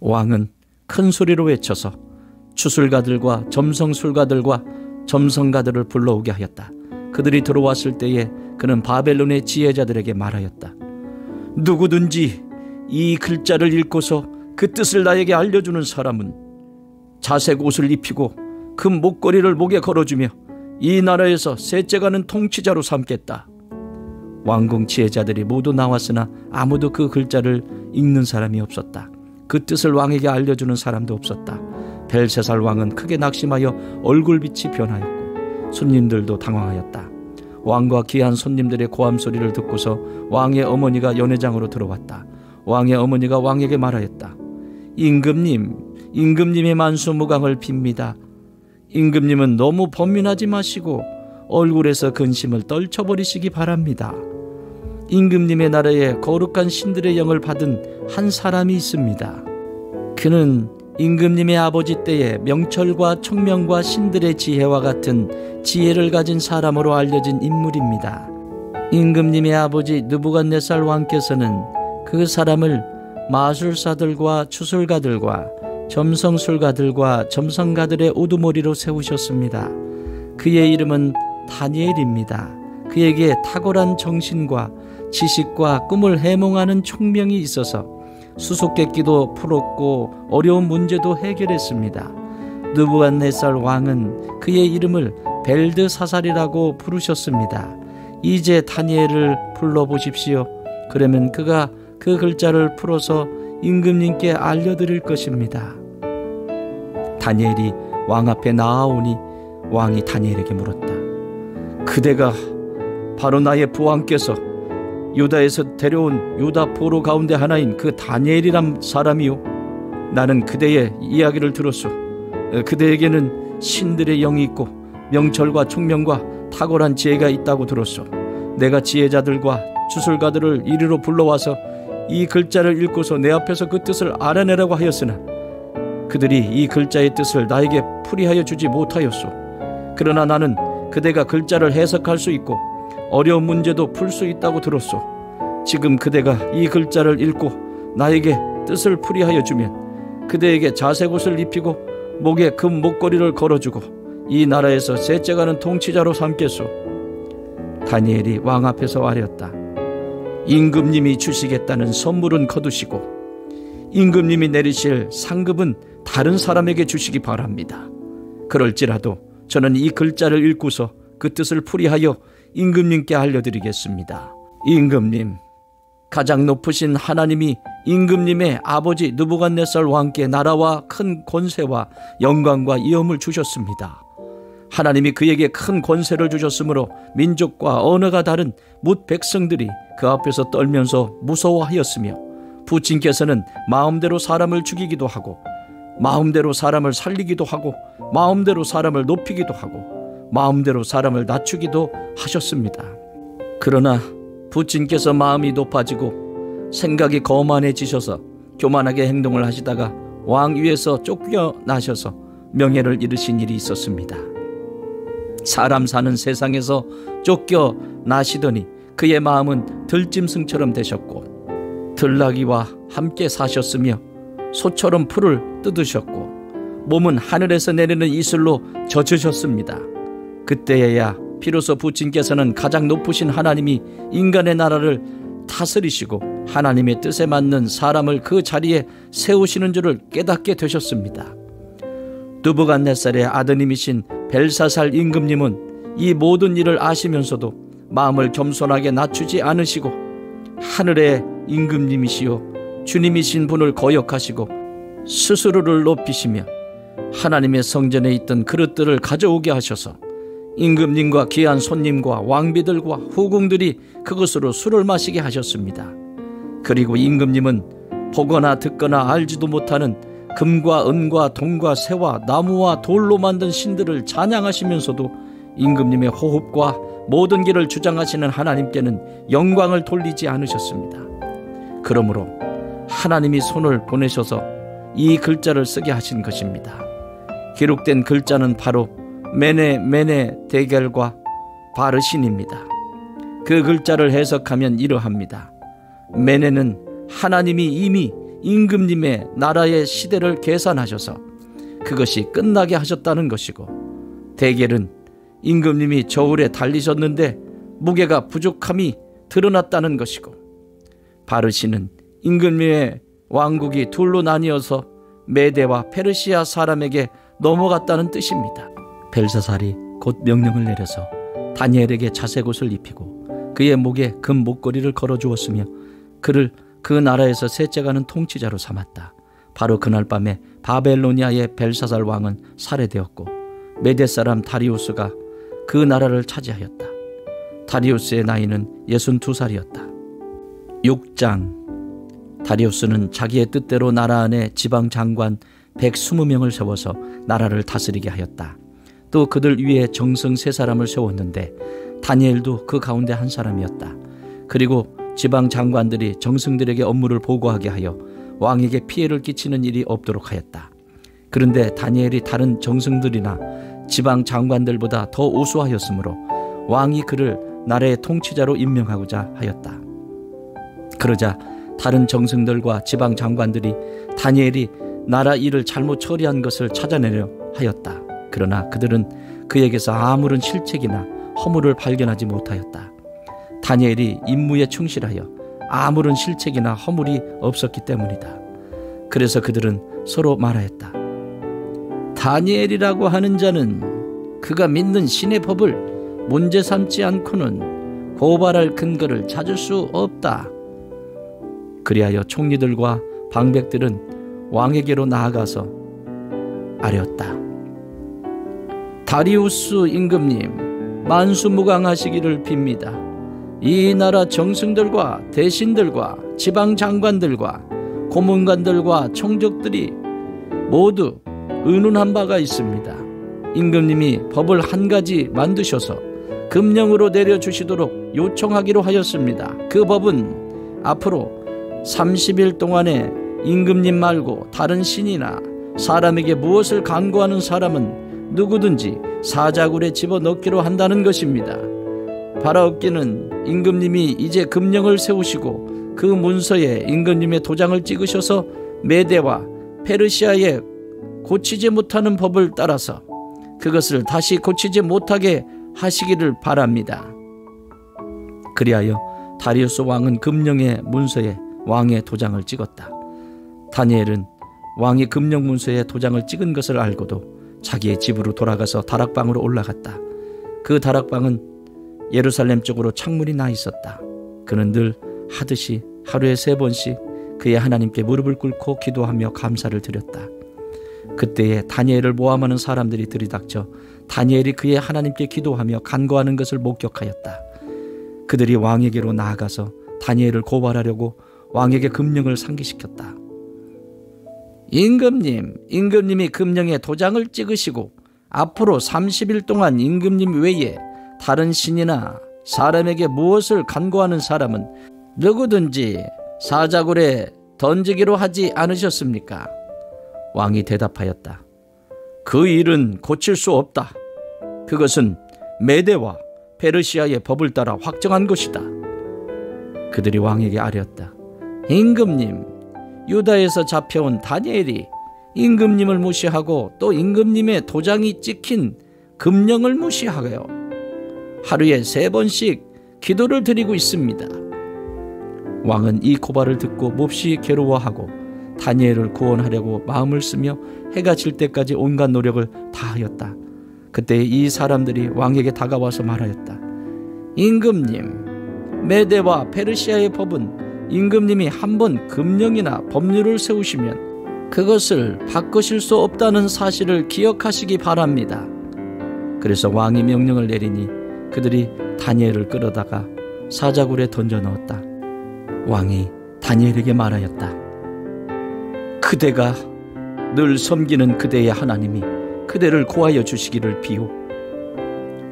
Speaker 1: 왕은 큰 소리로 외쳐서 추술가들과 점성술가들과 점성가들을 불러오게 하였다. 그들이 들어왔을 때에 그는 바벨론의 지혜자들에게 말하였다. 누구든지 이 글자를 읽고서 그 뜻을 나에게 알려주는 사람은 자색 옷을 입히고 금 목걸이를 목에 걸어주며 이 나라에서 셋째가는 통치자로 삼겠다. 왕궁 지혜자들이 모두 나왔으나 아무도 그 글자를 읽는 사람이 없었다. 그 뜻을 왕에게 알려주는 사람도 없었다. 벨사살 왕은 크게 낙심하여 얼굴빛이 변하였고 손님들도 당황하였다. 왕과 귀한 손님들의 고함 소리를 듣고서 왕의 어머니가 연회장으로 들어왔다. 왕의 어머니가 왕에게 말하였다. 임금님의 만수무강을 빕니다. 임금님은 너무 번민하지 마시고 얼굴에서 근심을 떨쳐버리시기 바랍니다. 임금님의 나라에 거룩한 신들의 영을 받은 한 사람이 있습니다. 그는 임금님의 아버지 때에 명철과 총명과 신들의 지혜와 같은 지혜를 가진 사람으로 알려진 인물입니다. 임금님의 아버지 느부갓네살 왕께서는 그 사람을 마술사들과 추술가들과 점성술가들과 점성가들의 우두머리로 세우셨습니다. 그의 이름은 다니엘입니다. 그에게 탁월한 정신과 지식과 꿈을 해몽하는 총명이 있어서 수수께끼도 풀었고 어려운 문제도 해결했습니다. 느부갓네살 왕은 그의 이름을 벨드사살이라고 부르셨습니다. 이제 다니엘을 불러보십시오. 그러면 그가 그 글자를 풀어서 임금님께 알려드릴 것입니다. 다니엘이 왕 앞에 나아오니 왕이 다니엘에게 물었다. 그대가 바로 나의 부왕께서 유다에서 데려온 유다 포로 가운데 하나인 그 다니엘이란 사람이요. 나는 그대의 이야기를 들었소. 그대에게는 신들의 영이 있고 명철과 총명과 탁월한 지혜가 있다고 들었소. 내가 지혜자들과 주술가들을 이리로 불러와서 이 글자를 읽고서 내 앞에서 그 뜻을 알아내라고 하였으나 그들이 이 글자의 뜻을 나에게 풀이하여 주지 못하였소. 그러나 나는 그대가 글자를 해석할 수 있고 어려운 문제도 풀 수 있다고 들었소. 지금 그대가 이 글자를 읽고 나에게 뜻을 풀이하여 주면 그대에게 자색 옷을 입히고 목에 금 목걸이를 걸어주고 이 나라에서 셋째가는 통치자로 삼겠소. 다니엘이 왕 앞에서 아뢰었다. 임금님이 주시겠다는 선물은 거두시고 임금님이 내리실 상급은 다른 사람에게 주시기 바랍니다. 그럴지라도 저는 이 글자를 읽고서 그 뜻을 풀이하여 임금님께 알려드리겠습니다. 임금님, 가장 높으신 하나님이 임금님의 아버지 느부갓네살 왕께 나라와 큰 권세와 영광과 위엄을 주셨습니다. 하나님이 그에게 큰 권세를 주셨으므로 민족과 언어가 다른 뭇 백성들이 그 앞에서 떨면서 무서워하였으며 부친께서는 마음대로 사람을 죽이기도 하고 마음대로 사람을 살리기도 하고 마음대로 사람을 높이기도 하고 마음대로 사람을 낮추기도 하셨습니다. 그러나 부친께서 마음이 높아지고 생각이 거만해지셔서 교만하게 행동을 하시다가 왕 위에서 쫓겨나셔서 명예를 잃으신 일이 있었습니다. 사람 사는 세상에서 쫓겨나시더니 그의 마음은 들짐승처럼 되셨고 들나귀와 함께 사셨으며 소처럼 풀을 뜯으셨고 몸은 하늘에서 내리는 이슬로 젖으셨습니다. 그때에야 비로소 부친께서는 가장 높으신 하나님이 인간의 나라를 다스리시고 하나님의 뜻에 맞는 사람을 그 자리에 세우시는 줄을 깨닫게 되셨습니다. 느부갓네살의 아드님이신 벨사살 임금님은 이 모든 일을 아시면서도 마음을 겸손하게 낮추지 않으시고 하늘의 임금님이시요 주님이신 분을 거역하시고 스스로를 높이시며 하나님의 성전에 있던 그릇들을 가져오게 하셔서 임금님과 귀한 손님과 왕비들과 후궁들이 그것으로 술을 마시게 하셨습니다. 그리고 임금님은 보거나 듣거나 알지도 못하는 금과 은과 동과 새와 나무와 돌로 만든 신들을 찬양하시면서도 임금님의 호흡과 모든 길을 주장하시는 하나님께는 영광을 돌리지 않으셨습니다. 그러므로 하나님이 손을 보내셔서 이 글자를 쓰게 하신 것입니다. 기록된 글자는 바로 메네 데겔과 바르신입니다. 그 글자를 해석하면 이러합니다. 메네는 하나님이 이미 임금님의 나라의 시대를 계산하셔서 그것이 끝나게 하셨다는 것이고, 데겔은 임금님이 저울에 달리셨는데 무게가 부족함이 드러났다는 것이고, 바르신은 임금님의 왕국이 둘로 나뉘어서 메대와 페르시아 사람에게 넘어갔다는 뜻입니다. 벨사살이 곧 명령을 내려서 다니엘에게 자색 옷을 입히고 그의 목에 금 목걸이를 걸어주었으며 그를 그 나라에서 셋째가는 통치자로 삼았다. 바로 그날 밤에 바벨로니아의 벨사살 왕은 살해되었고 메대 사람 다리우스가 그 나라를 차지하였다. 다리우스의 나이는 62살이었다. 6장. 다리우스는 자기의 뜻대로 나라 안에 지방 장관 120명을 세워서 나라를 다스리게 하였다. 또 그들 위에 정성 3사람을 세웠는데 다니엘도 그 가운데 한 사람이었다. 그리고 지방 장관들이 정승들에게 업무를 보고하게 하여 왕에게 피해를 끼치는 일이 없도록 하였다. 그런데 다니엘이 다른 정승들이나 지방 장관들보다 더 우수하였으므로 왕이 그를 나라의 통치자로 임명하고자 하였다. 그러자 다른 정승들과 지방 장관들이 다니엘이 나라 일을 잘못 처리한 것을 찾아내려 하였다. 그러나 그들은 그에게서 아무런 실책이나 허물을 발견하지 못하였다. 다니엘이 임무에 충실하여 아무런 실책이나 허물이 없었기 때문이다. 그래서 그들은 서로 말하였다. 다니엘이라고 하는 자는 그가 믿는 신의 법을 문제 삼지 않고는 고발할 근거를 찾을 수 없다. 그리하여 총리들과 방백들은 왕에게로 나아가서 아뢰었다. 다리우스 임금님, 만수무강하시기를 빕니다. 이 나라 정승들과 대신들과 지방장관들과 고문관들과 총적들이 모두 의논한 바가 있습니다. 임금님이 법을 한 가지 만드셔서 금령으로 내려주시도록 요청하기로 하였습니다. 그 법은 앞으로 30일 동안에 임금님 말고 다른 신이나 사람에게 무엇을 간구하는 사람은 누구든지 사자굴에 집어넣기로 한다는 것입니다. 바라옵기는 임금님이 이제 금령을 세우시고 그 문서에 임금님의 도장을 찍으셔서 메대와 페르시아에 고치지 못하는 법을 따라서 그것을 다시 고치지 못하게 하시기를 바랍니다. 그리하여 다리우스 왕은 금령의 문서에 왕의 도장을 찍었다. 다니엘은 왕이 금령 문서에 도장을 찍은 것을 알고도 자기의 집으로 돌아가서 다락방으로 올라갔다. 그 다락방은 예루살렘 쪽으로 창문이 나 있었다. 그는 늘 하듯이 하루에 3번씩 그의 하나님께 무릎을 꿇고 기도하며 감사를 드렸다. 그때에 다니엘을 모함하는 사람들이 들이닥쳐 다니엘이 그의 하나님께 기도하며 간구하는 것을 목격하였다. 그들이 왕에게로 나아가서 다니엘을 고발하려고 왕에게 금령을 상기시켰다. 임금님이 금령에 도장을 찍으시고 앞으로 30일 동안 임금님 외에 다른 신이나 사람에게 무엇을 간구하는 사람은 누구든지 사자굴에 던지기로 하지 않으셨습니까? 왕이 대답하였다. 그 일은 고칠 수 없다. 그것은 메대와 페르시아의 법을 따라 확정한 것이다. 그들이 왕에게 아뢰었다. 임금님, 유다에서 잡혀온 다니엘이 임금님을 무시하고 또 임금님의 도장이 찍힌 금령을 무시하여 하루에 3번씩 기도를 드리고 있습니다. 왕은 이 고발을 듣고 몹시 괴로워하고 다니엘을 구원하려고 마음을 쓰며 해가 질 때까지 온갖 노력을 다하였다. 그때 이 사람들이 왕에게 다가와서 말하였다. 임금님, 메대와 페르시아의 법은 임금님이 한번 금령이나 법률을 세우시면 그것을 바꾸실 수 없다는 사실을 기억하시기 바랍니다. 그래서 왕이 명령을 내리니 그들이 다니엘을 끌어다가 사자굴에 던져 넣었다. 왕이 다니엘에게 말하였다. 그대가 늘 섬기는 그대의 하나님이 그대를 구하여 주시기를 비오.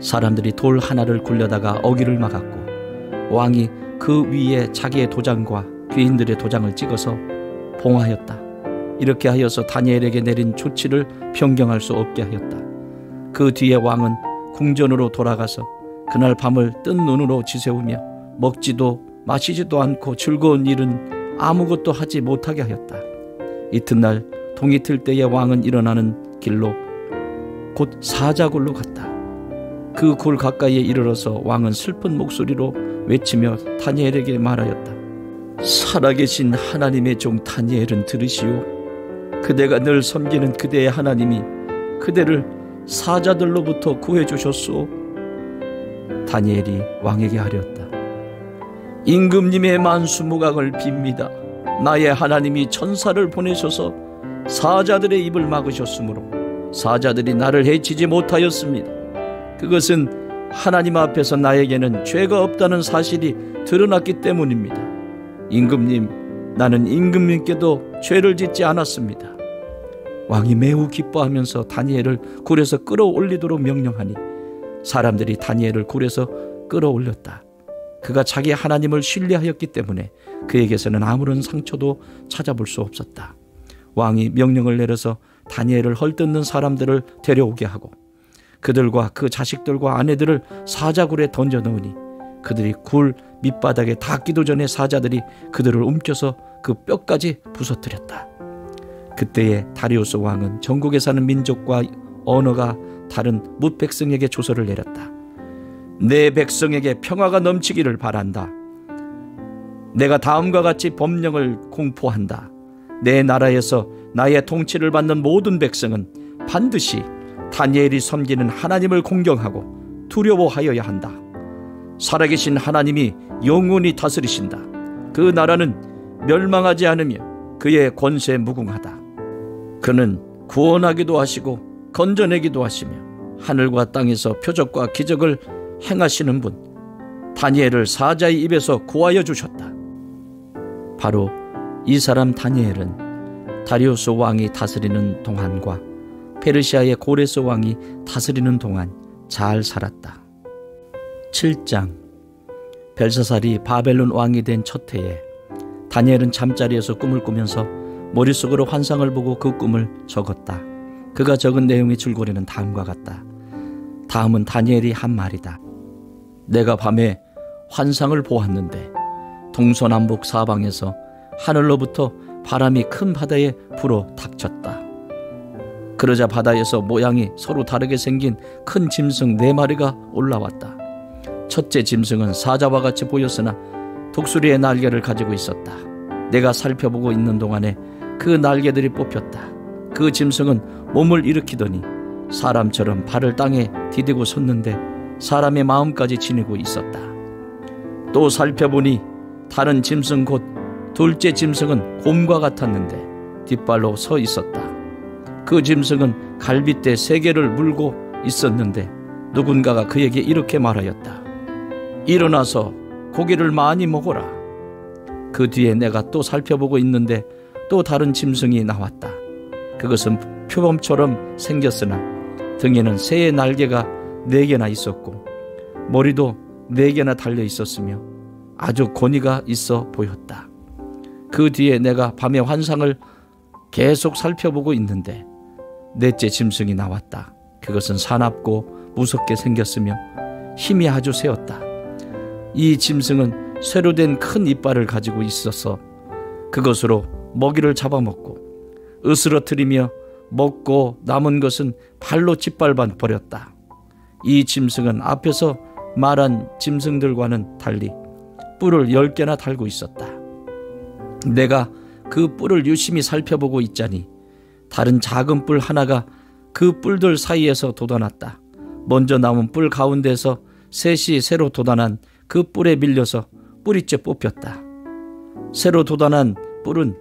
Speaker 1: 사람들이 돌 하나를 굴려다가 어기를 막았고 왕이 그 위에 자기의 도장과 귀인들의 도장을 찍어서 봉하였다. 이렇게 하여서 다니엘에게 내린 조치를 변경할 수 없게 하였다. 그 뒤에 왕은 궁전으로 돌아가서 그날 밤을 뜬 눈으로 지새우며 먹지도 마시지도 않고 즐거운 일은 아무것도 하지 못하게 하였다. 이튿날 동이 틀 때에 왕은 일어나는 길로 곧 사자굴로 갔다. 그 굴 가까이에 이르러서 왕은 슬픈 목소리로 외치며 다니엘에게 말하였다. 살아계신 하나님의 종 다니엘은 들으시오. 그대가 늘 섬기는 그대의 하나님이 그대를 사자들로부터 구해주셨소. 다니엘이 왕에게 하렸다. 임금님의 만수무강을 빕니다. 나의 하나님이 천사를 보내셔서 사자들의 입을 막으셨으므로 사자들이 나를 해치지 못하였습니다. 그것은 하나님 앞에서 나에게는 죄가 없다는 사실이 드러났기 때문입니다. 임금님, 나는 임금님께도 죄를 짓지 않았습니다. 왕이 매우 기뻐하면서 다니엘을 굴에서 끌어올리도록 명령하니 사람들이 다니엘을 굴에서 끌어올렸다. 그가 자기 하나님을 신뢰하였기 때문에 그에게서는 아무런 상처도 찾아볼 수 없었다. 왕이 명령을 내려서 다니엘을 헐뜯는 사람들을 데려오게 하고 그들과 그 자식들과 아내들을 사자굴에 던져 넣으니 그들이 굴 밑바닥에 닿기도 전에 사자들이 그들을 움켜서 그 뼈까지 부서뜨렸다. 그때에 다리우스 왕은 전국에 사는 민족과 언어가 다른 뭇 백성에게 조서를 내렸다. 내 백성에게 평화가 넘치기를 바란다. 내가 다음과 같이 법령을 공포한다. 내 나라에서 나의 통치를 받는 모든 백성은 반드시 다니엘이 섬기는 하나님을 공경하고 두려워하여야 한다. 살아계신 하나님이 영원히 다스리신다. 그 나라는 멸망하지 않으며 그의 권세 무궁하다. 그는 구원하기도 하시고 건져내기도 하시며 하늘과 땅에서 표적과 기적을 행하시는 분, 다니엘을 사자의 입에서 구하여 주셨다. 바로 이 사람 다니엘은 다리우스 왕이 다스리는 동안과 페르시아의 고레스 왕이 다스리는 동안 잘 살았다. 7장. 벨사살이 바벨론 왕이 된 첫 해에 다니엘은 잠자리에서 꿈을 꾸면서 머릿속으로 환상을 보고 그 꿈을 적었다. 그가 적은 내용의 줄거리는 다음과 같다. 다음은 다니엘이 한 말이다. 내가 밤에 환상을 보았는데 동서남북 사방에서 하늘로부터 바람이 큰 바다에 불어 닥쳤다. 그러자 바다에서 모양이 서로 다르게 생긴 큰 짐승 4마리가 올라왔다. 첫째 짐승은 사자와 같이 보였으나 독수리의 날개를 가지고 있었다. 내가 살펴보고 있는 동안에 그 날개들이 뽑혔다. 그 짐승은 몸을 일으키더니 사람처럼 발을 땅에 디디고 섰는데 사람의 마음까지 지니고 있었다. 또 살펴보니 다른 짐승 곧 둘째 짐승은 곰과 같았는데 뒷발로 서 있었다. 그 짐승은 갈빗대 3개를 물고 있었는데 누군가가 그에게 이렇게 말하였다. 일어나서 고기를 많이 먹어라. 그 뒤에 내가 또 살펴보고 있는데 또 다른 짐승이 나왔다. 그것은 표범처럼 생겼으나 등에는 새의 날개가 4개나 있었고 머리도 4개나 달려 있었으며 아주 권위가 있어 보였다. 그 뒤에 내가 밤에 환상을 계속 살펴보고 있는데 넷째 짐승이 나왔다. 그것은 사납고 무섭게 생겼으며 힘이 아주 세었다. 이 짐승은 쇠로 된 큰 이빨을 가지고 있어서 그것으로 먹이를 잡아먹고 으스러뜨리며 먹고 남은 것은 발로 짓밟아 버렸다. 이 짐승은 앞에서 말한 짐승들과는 달리 뿔을 10개나 달고 있었다. 내가 그 뿔을 유심히 살펴보고 있자니 다른 작은 뿔 하나가 그 뿔들 사이에서 돋아났다. 먼저 나온 뿔 가운데서 셋이 새로 돋아난 그 뿔에 밀려서 뿌리째 뽑혔다. 새로 돋아난 뿔은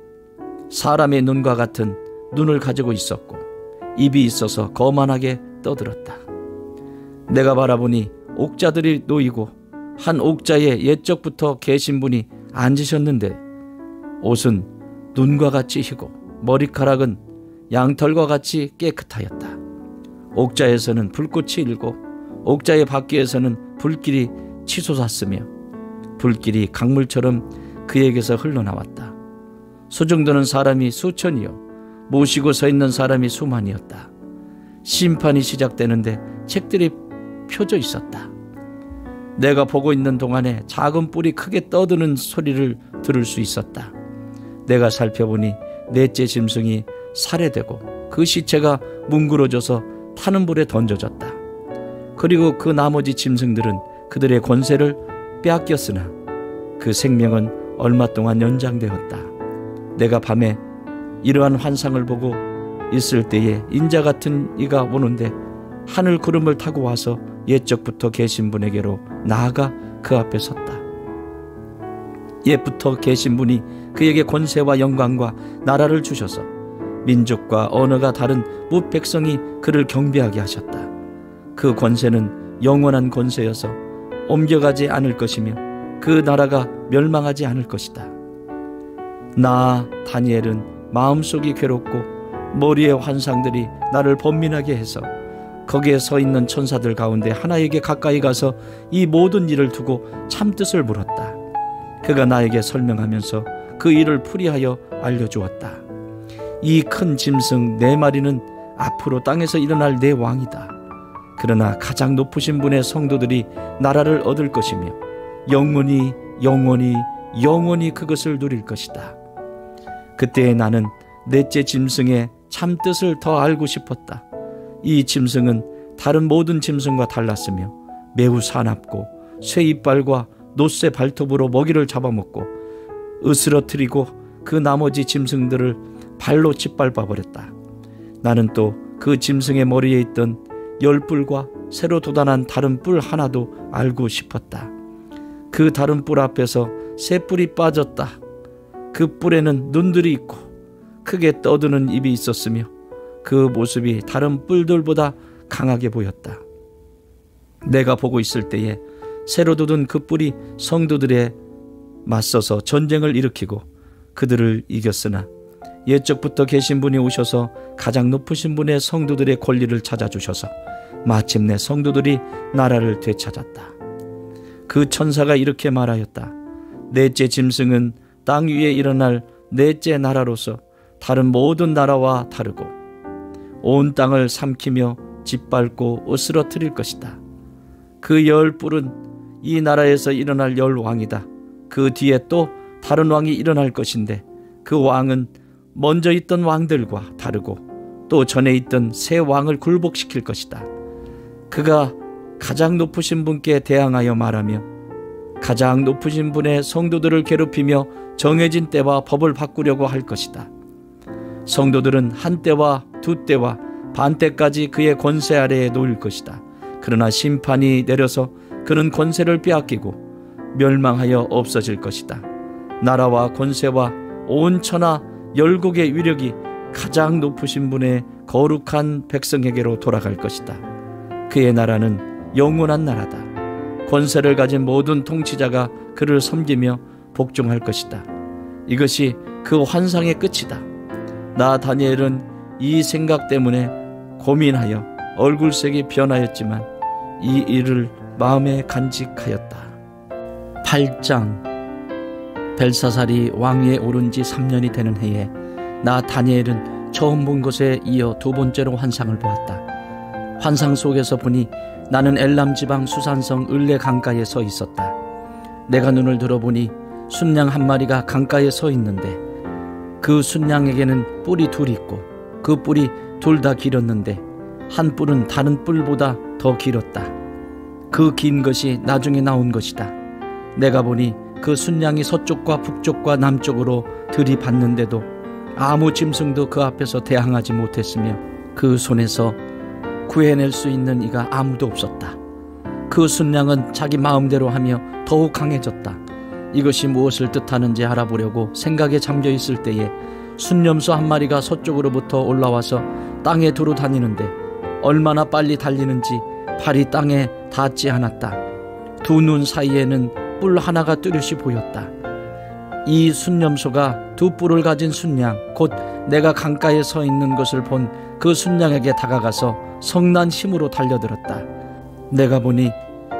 Speaker 1: 사람의 눈과 같은 눈을 가지고 있었고 입이 있어서 거만하게 떠들었다. 내가 바라보니 옥자들이 놓이고 한 옥자에 옛적부터 계신 분이 앉으셨는데 옷은 눈과 같이 희고 머리카락은 양털과 같이 깨끗하였다. 옥자에서는 불꽃이 일고 옥자의 밖에서는 불길이 치솟았으며 불길이 강물처럼 그에게서 흘러나왔다. 수중드는 사람이 수천이요 모시고 서 있는 사람이 수만이었다. 심판이 시작되는데 책들이 펴져 있었다. 내가 보고 있는 동안에 작은 뿔이 크게 떠드는 소리를 들을 수 있었다. 내가 살펴보니 넷째 짐승이 살해되고 그 시체가 뭉그러져서 타는 불에 던져졌다. 그리고 그 나머지 짐승들은 그들의 권세를 빼앗겼으나 그 생명은 얼마 동안 연장되었다. 내가 밤에 이러한 환상을 보고 있을 때에 인자 같은 이가 오는데 하늘 구름을 타고 와서 옛적부터 계신 분에게로 나아가 그 앞에 섰다. 옛부터 계신 분이 그에게 권세와 영광과 나라를 주셔서 민족과 언어가 다른 무백성이 그를 경배하게 하셨다. 그 권세는 영원한 권세여서 옮겨가지 않을 것이며 그 나라가 멸망하지 않을 것이다. 나 다니엘은 마음속이 괴롭고 머리의 환상들이 나를 번민하게 해서 거기에 서 있는 천사들 가운데 하나에게 가까이 가서 이 모든 일을 두고 참뜻을 물었다. 그가 나에게 설명하면서 그 일을 풀이하여 알려주었다. 이 큰 짐승 4마리는 앞으로 땅에서 일어날 내 왕이다. 그러나 가장 높으신 분의 성도들이 나라를 얻을 것이며 영원히 영원히 영원히 그것을 누릴 것이다. 그때 나는 넷째 짐승의 참뜻을 더 알고 싶었다. 이 짐승은 다른 모든 짐승과 달랐으며 매우 사납고 쇠 이빨과 노쇠 발톱으로 먹이를 잡아먹고 으스러뜨리고 그 나머지 짐승들을 발로 짓밟아 버렸다. 나는 또 그 짐승의 머리에 있던 10뿔과 새로 돋아난 다른 뿔 하나도 알고 싶었다. 그 다른 뿔 앞에서 새 뿔이 빠졌다. 그 뿔에는 눈들이 있고 크게 떠드는 입이 있었으며 그 모습이 다른 뿔들보다 강하게 보였다. 내가 보고 있을 때에 새로 돋은 그 뿔이 성도들에 맞서서 전쟁을 일으키고 그들을 이겼으나 옛적부터 계신 분이 오셔서 가장 높으신 분의 성도들의 권리를 찾아주셔서 마침내 성도들이 나라를 되찾았다. 그 천사가 이렇게 말하였다. 넷째 짐승은 땅 위에 일어날 넷째 나라로서 다른 모든 나라와 다르고 온 땅을 삼키며 짓밟고 으스러뜨릴 것이다. 그 10뿔은 이 나라에서 일어날 10왕이다. 그 뒤에 또 다른 왕이 일어날 것인데 그 왕은 먼저 있던 왕들과 다르고 또 전에 있던 새 왕을 굴복시킬 것이다. 그가 가장 높으신 분께 대항하여 말하며 가장 높으신 분의 성도들을 괴롭히며 정해진 때와 법을 바꾸려고 할 것이다. 성도들은 한 때와 두 때와 반 때까지 그의 권세 아래에 놓일 것이다. 그러나 심판이 내려서 그는 권세를 빼앗기고 멸망하여 없어질 것이다. 나라와 권세와 온 천하 열국의 위력이 가장 높으신 분의 거룩한 백성에게로 돌아갈 것이다. 그의 나라는 영원한 나라다. 권세를 가진 모든 통치자가 그를 섬기며 복종할 것이다. 이것이 그 환상의 끝이다. 나 다니엘은 이 생각 때문에 고민하여 얼굴색이 변하였지만 이 일을 마음에 간직하였다. 8장. 벨사살이 왕위에 오른 지 3년이 되는 해에 나 다니엘은 처음 본 것에 이어 두 번째로 환상을 보았다. 환상 속에서 보니 나는 엘람 지방 수산성 을레 강가에 서 있었다. 내가 눈을 들어보니 순양 한 마리가 강가에 서 있는데 그 순양에게는 뿔이 둘 있고 그 뿔이 둘 다 길었는데 한 뿔은 다른 뿔보다 더 길었다. 그 긴 것이 나중에 나온 것이다. 내가 보니 그 순양이 서쪽과 북쪽과 남쪽으로 들이받는데도 아무 짐승도 그 앞에서 대항하지 못했으며 그 손에서 구해낼 수 있는 이가 아무도 없었다. 그 순양은 자기 마음대로 하며 더욱 강해졌다. 이것이 무엇을 뜻하는지 알아보려고 생각에 잠겨 있을 때에 순념소 한 마리가 서쪽으로부터 올라와서 땅에 두루 다니는데 얼마나 빨리 달리는지 발이 땅에 닿지 않았다. 두 눈 사이에는 뿔 하나가 뚜렷이 보였다. 이 순념소가 두 뿔을 가진 순양, 곧 내가 강가에 서 있는 것을 본 그 순양에게 다가가서 성난 힘으로 달려들었다. 내가 보니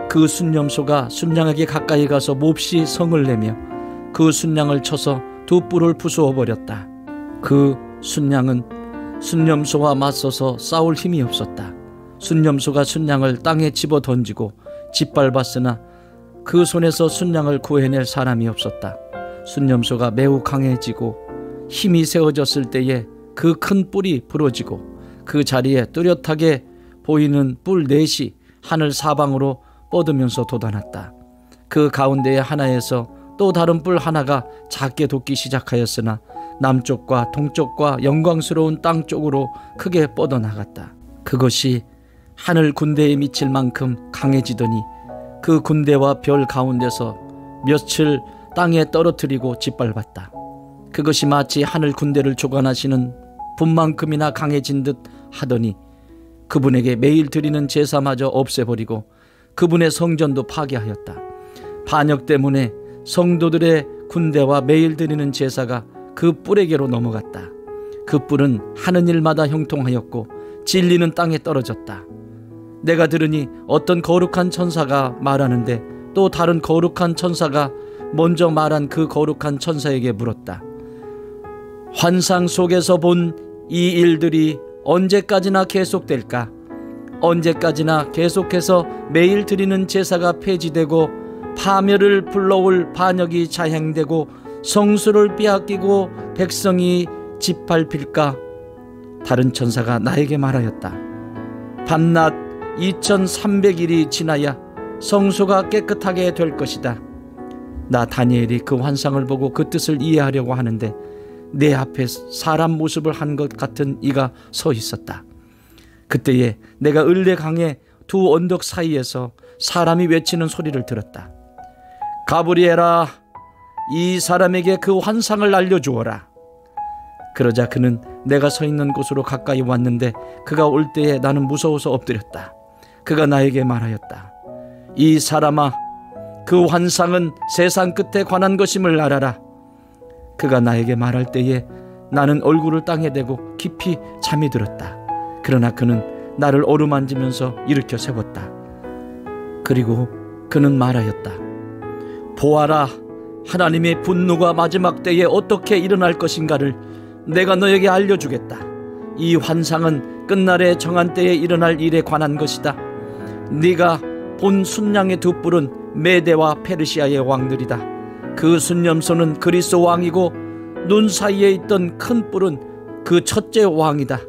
Speaker 1: 그 순념소가 순양에게 가까이 가서 몹시 성을 내며 그 순양을 쳐서 두 뿔을 부수어 버렸다. 그 순양은 순념소와 맞서서 싸울 힘이 없었다. 순념소가 순양을 땅에 집어 던지고 짓밟았으나 그 손에서 순양을 구해낼 사람이 없었다. 순념소가 매우 강해지고 힘이 세워졌을 때에 그 큰 뿔이 부러지고 그 자리에 뚜렷하게 보이는 뿔 넷이 하늘 사방으로 뻗으면서 돋아났다. 그 가운데의 하나에서 또 다른 뿔 하나가 작게 돋기 시작하였으나 남쪽과 동쪽과 영광스러운 땅 쪽으로 크게 뻗어나갔다. 그것이 하늘 군대에 미칠 만큼 강해지더니 그 군대와 별 가운데서 며칠 땅에 떨어뜨리고 짓밟았다. 그것이 마치 하늘 군대를 주관하시는 분만큼이나 강해진 듯 하더니 그분에게 매일 드리는 제사마저 없애버리고 그분의 성전도 파괴하였다. 반역 때문에 성도들의 군대와 매일 드리는 제사가 그 뿔에게로 넘어갔다. 그 뿔은 하는 일마다 형통하였고 진리는 땅에 떨어졌다. 내가 들으니 어떤 거룩한 천사가 말하는데 또 다른 거룩한 천사가 먼저 말한 그 거룩한 천사에게 물었다. 환상 속에서 본 이 일들이 언제까지나 계속될까? 언제까지나 계속해서 매일 드리는 제사가 폐지되고 파멸을 불러올 반역이 자행되고 성수를 빼앗기고 백성이 짓밟힐까? 다른 천사가 나에게 말하였다. 밤낮 2300일이 지나야 성소가 깨끗하게 될 것이다. 나 다니엘이 그 환상을 보고 그 뜻을 이해하려고 하는데 내 앞에 사람 모습을 한 것 같은 이가 서 있었다. 그때에 내가 을레강의 두 언덕 사이에서 사람이 외치는 소리를 들었다. 가브리엘아, 이 사람에게 그 환상을 알려주어라. 그러자 그는 내가 서 있는 곳으로 가까이 왔는데 그가 올 때에 나는 무서워서 엎드렸다. 그가 나에게 말하였다. 이 사람아, 그 환상은 세상 끝에 관한 것임을 알아라. 그가 나에게 말할 때에 나는 얼굴을 땅에 대고 깊이 잠이 들었다. 그러나 그는 나를 어루만지면서 일으켜 세웠다. 그리고 그는 말하였다. 보아라, 하나님의 분노가 마지막 때에 어떻게 일어날 것인가를 내가 너에게 알려주겠다. 이 환상은 끝날에 정한 때에 일어날 일에 관한 것이다. 네가 본 순양의 두 뿔은 메대와 페르시아의 왕들이다. 그 순념소는 그리스 왕이고 눈 사이에 있던 큰 뿔은 그 첫째 왕이다.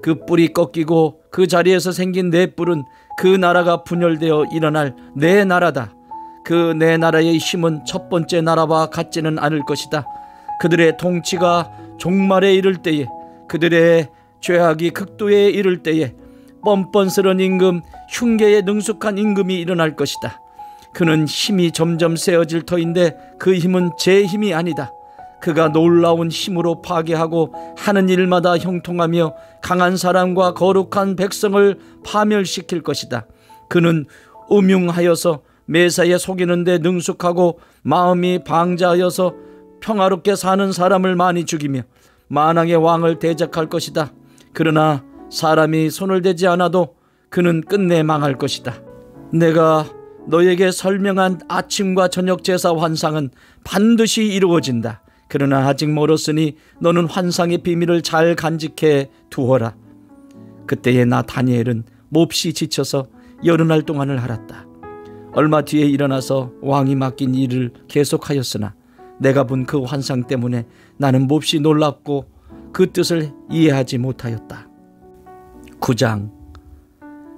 Speaker 1: 그 뿔이 꺾이고 그 자리에서 생긴 네 뿔은 그 나라가 분열되어 일어날 네 나라다. 그 네 나라의 힘은 첫 번째 나라와 같지는 않을 것이다. 그들의 통치가 종말에 이를 때에, 그들의 죄악이 극도에 이를 때에 뻔뻔스런 임금, 흉계에 능숙한 임금이 일어날 것이다. 그는 힘이 점점 세어질 터인데 그 힘은 제 힘이 아니다. 그가 놀라운 힘으로 파괴하고 하는 일마다 형통하며 강한 사람과 거룩한 백성을 파멸시킬 것이다. 그는 음흉하여서 매사에 속이는 데 능숙하고 마음이 방자하여서 평화롭게 사는 사람을 많이 죽이며 만왕의 왕을 대적할 것이다. 그러나 사람이 손을 대지 않아도 그는 끝내 망할 것이다. 내가 너에게 설명한 아침과 저녁 제사 환상은 반드시 이루어진다. 그러나 아직 멀었으니 너는 환상의 비밀을 잘 간직해 두어라. 그때에 나 다니엘은 몹시 지쳐서 여러 날 동안을 앓았다. 얼마 뒤에 일어나서 왕이 맡긴 일을 계속하였으나 내가 본 그 환상 때문에 나는 몹시 놀랍고 그 뜻을 이해하지 못하였다. 9장.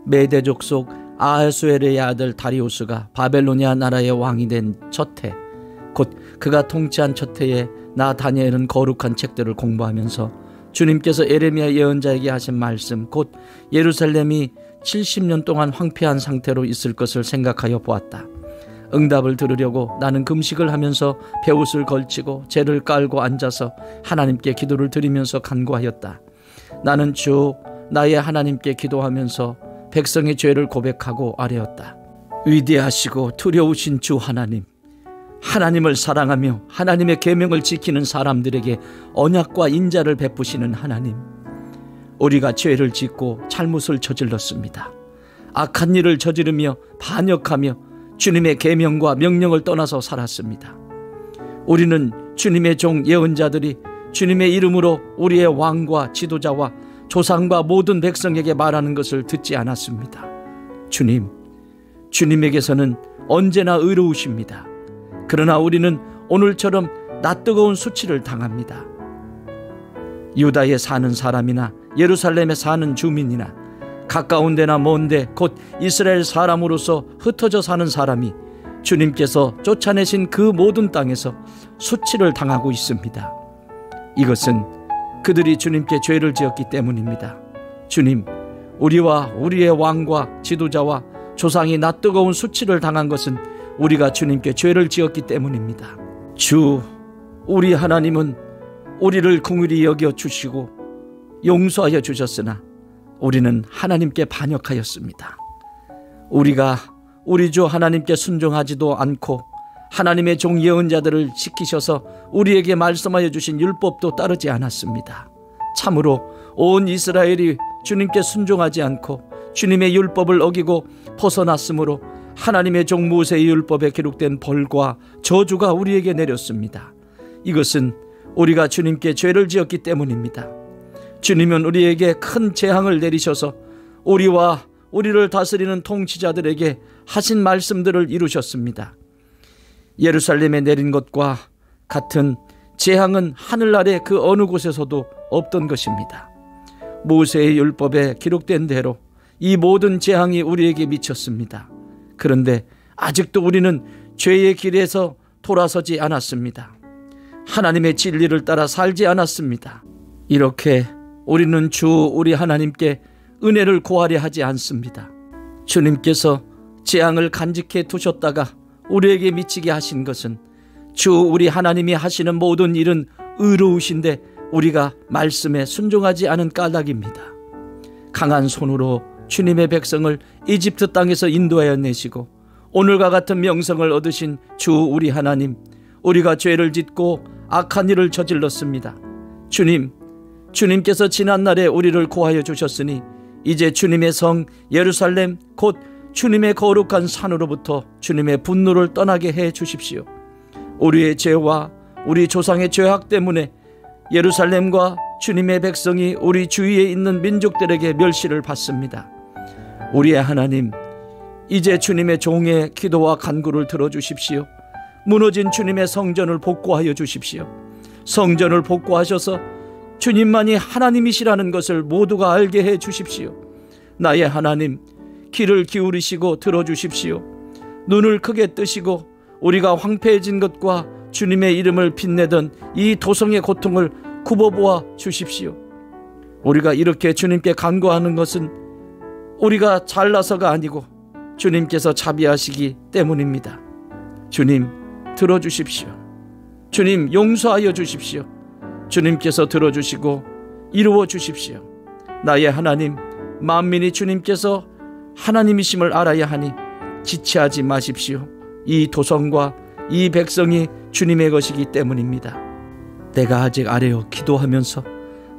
Speaker 1: 메대족 속 아하수에르의 아들 다리우스가 바벨로니아 나라의 왕이 된 첫 해, 곧 그가 통치한 첫 해에 나 다니엘은 거룩한 책들을 공부하면서 주님께서 에레미야 예언자에게 하신 말씀, 곧 예루살렘이 70년 동안 황폐한 상태로 있을 것을 생각하여 보았다. 응답을 들으려고 나는 금식을 하면서 베옷을 걸치고 재를 깔고 앉아서 하나님께 기도를 드리면서 간구하였다. 나는 주 나의 하나님께 기도하면서 백성의 죄를 고백하고 아뢰었다. 위대하시고 두려우신 주 하나님, 하나님을 사랑하며 하나님의 계명을 지키는 사람들에게 언약과 인자를 베푸시는 하나님, 우리가 죄를 짓고 잘못을 저질렀습니다. 악한 일을 저지르며 반역하며 주님의 계명과 명령을 떠나서 살았습니다. 우리는 주님의 종 예언자들이 주님의 이름으로 우리의 왕과 지도자와 조상과 모든 백성에게 말하는 것을 듣지 않았습니다. 주님, 주님에게서는 언제나 의로우십니다. 그러나 우리는 오늘처럼 낯뜨거운 수치를 당합니다. 유다에 사는 사람이나 예루살렘에 사는 주민이나 가까운 데나 먼 데 곧 이스라엘 사람으로서 흩어져 사는 사람이 주님께서 쫓아내신 그 모든 땅에서 수치를 당하고 있습니다. 이것은 그들이 주님께 죄를 지었기 때문입니다. 주님, 우리와 우리의 왕과 지도자와 조상이 낯뜨거운 수치를 당한 것은 우리가 주님께 죄를 지었기 때문입니다. 주 우리 하나님은 우리를 긍휼히 여겨 주시고 용서하여 주셨으나 우리는 하나님께 반역하였습니다. 우리가 우리 주 하나님께 순종하지도 않고 하나님의 종 예언자들을 지키셔서 우리에게 말씀하여 주신 율법도 따르지 않았습니다. 참으로 온 이스라엘이 주님께 순종하지 않고 주님의 율법을 어기고 벗어났으므로 하나님의 종 모세의 율법에 기록된 벌과 저주가 우리에게 내렸습니다. 이것은 우리가 주님께 죄를 지었기 때문입니다. 주님은 우리에게 큰 재앙을 내리셔서 우리와 우리를 다스리는 통치자들에게 하신 말씀들을 이루셨습니다. 예루살렘에 내린 것과 같은 재앙은 하늘 아래 그 어느 곳에서도 없던 것입니다. 모세의 율법에 기록된 대로 이 모든 재앙이 우리에게 미쳤습니다. 그런데 아직도 우리는 죄의 길에서 돌아서지 않았습니다. 하나님의 진리를 따라 살지 않았습니다. 이렇게 우리는 주 우리 하나님께 은혜를 구하려 하지 않습니다. 주님께서 재앙을 간직해 두셨다가 우리에게 미치게 하신 것은 주 우리 하나님이 하시는 모든 일은 의로우신데 우리가 말씀에 순종하지 않은 까닭입니다. 강한 손으로 주님의 백성을 이집트 땅에서 인도하여 내시고 오늘과 같은 명성을 얻으신 주 우리 하나님, 우리가 죄를 짓고 악한 일을 저질렀습니다. 주님께서 지난날에 우리를 구하여 주셨으니 이제 주님의 성 예루살렘 곧 주님의 거룩한 산으로부터 주님의 분노를 떠나게 해 주십시오. 우리의 죄와 우리 조상의 죄악 때문에 예루살렘과 주님의 백성이 우리 주위에 있는 민족들에게 멸시를 받습니다. 우리의 하나님, 이제 주님의 종의 기도와 간구를 들어주십시오. 무너진 주님의 성전을 복구하여 주십시오. 성전을 복구하셔서 주님만이 하나님이시라는 것을 모두가 알게 해 주십시오. 나의 하나님, 귀를 기울이시고 들어주십시오. 눈을 크게 뜨시고 우리가 황폐해진 것과 주님의 이름을 빛내던 이 도성의 고통을 굽어보아 주십시오. 우리가 이렇게 주님께 간구하는 것은 우리가 잘나서가 아니고 주님께서 자비하시기 때문입니다. 주님, 들어주십시오. 주님, 용서하여 주십시오. 주님께서 들어주시고 이루어 주십시오. 나의 하나님, 만민이 주님께서 하나님이심을 알아야 하니 지체하지 마십시오. 이 도성과 이 백성이 주님의 것이기 때문입니다. 내가 아직 아뢰어 기도하면서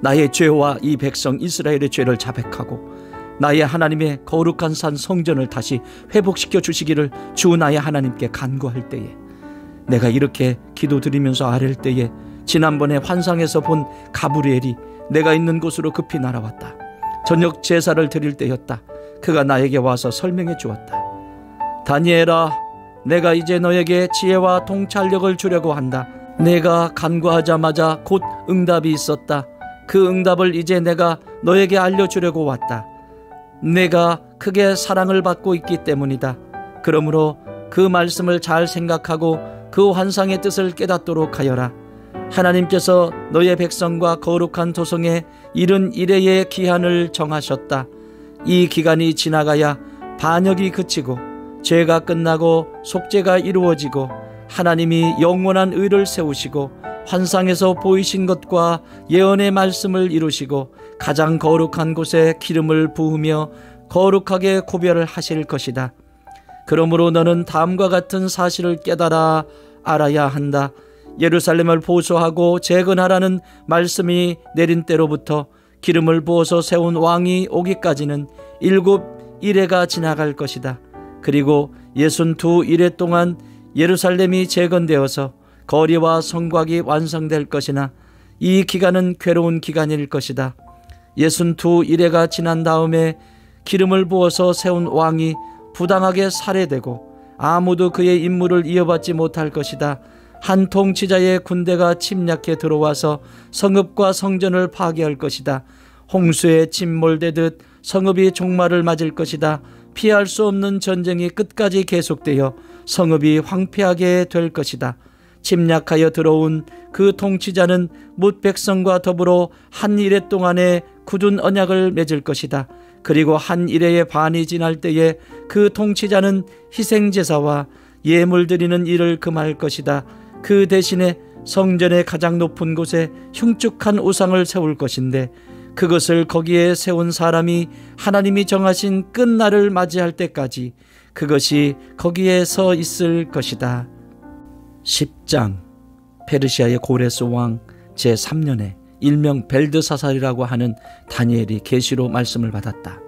Speaker 1: 나의 죄와 이 백성 이스라엘의 죄를 자백하고 나의 하나님의 거룩한 산 성전을 다시 회복시켜 주시기를 주 나의 하나님께 간구할 때에, 내가 이렇게 기도드리면서 아랠 때에 지난번에 환상에서 본 가브리엘이 내가 있는 곳으로 급히 날아왔다. 저녁 제사를 드릴 때였다. 그가 나에게 와서 설명해 주었다. 다니엘아, 내가 이제 너에게 지혜와 통찰력을 주려고 한다. 내가 간구하자마자 곧 응답이 있었다. 그 응답을 이제 내가 너에게 알려주려고 왔다. 내가 크게 사랑을 받고 있기 때문이다. 그러므로 그 말씀을 잘 생각하고 그 환상의 뜻을 깨닫도록 하여라. 하나님께서 너의 백성과 거룩한 도성에 이른 이래의 기한을 정하셨다. 이 기간이 지나가야 반역이 그치고 죄가 끝나고 속죄가 이루어지고 하나님이 영원한 의를 세우시고 환상에서 보이신 것과 예언의 말씀을 이루시고 가장 거룩한 곳에 기름을 부으며 거룩하게 구별을 하실 것이다. 그러므로 너는 다음과 같은 사실을 깨달아 알아야 한다. 예루살렘을 보수하고 재건하라는 말씀이 내린 때로부터 기름을 부어서 세운 왕이 오기까지는 7일회가 지나갈 것이다. 그리고 62일회 동안 예루살렘이 재건되어서 거리와 성곽이 완성될 것이나 이 기간은 괴로운 기간일 것이다. 62일회가 지난 다음에 기름을 부어서 세운 왕이 부당하게 살해되고 아무도 그의 임무를 이어받지 못할 것이다. 한 통치자의 군대가 침략해 들어와서 성읍과 성전을 파괴할 것이다. 홍수에 침몰되듯 성읍이 종말을 맞을 것이다. 피할 수 없는 전쟁이 끝까지 계속되어 성읍이 황폐하게 될 것이다. 침략하여 들어온 그 통치자는 뭇 백성과 더불어 한 일해 동안에 굳은 언약을 맺을 것이다. 그리고 한 일회의 반이 지날 때에 그 통치자는 희생제사와 예물 드리는 일을 금할 것이다. 그 대신에 성전의 가장 높은 곳에 흉측한 우상을 세울 것인데 그것을 거기에 세운 사람이 하나님이 정하신 끝날을 맞이할 때까지 그것이 거기에 서 있을 것이다. 10장. 페르시아의 고레스 왕 제3년에 일명 벨드사살이라고 하는 다니엘이 계시로 말씀을 받았다.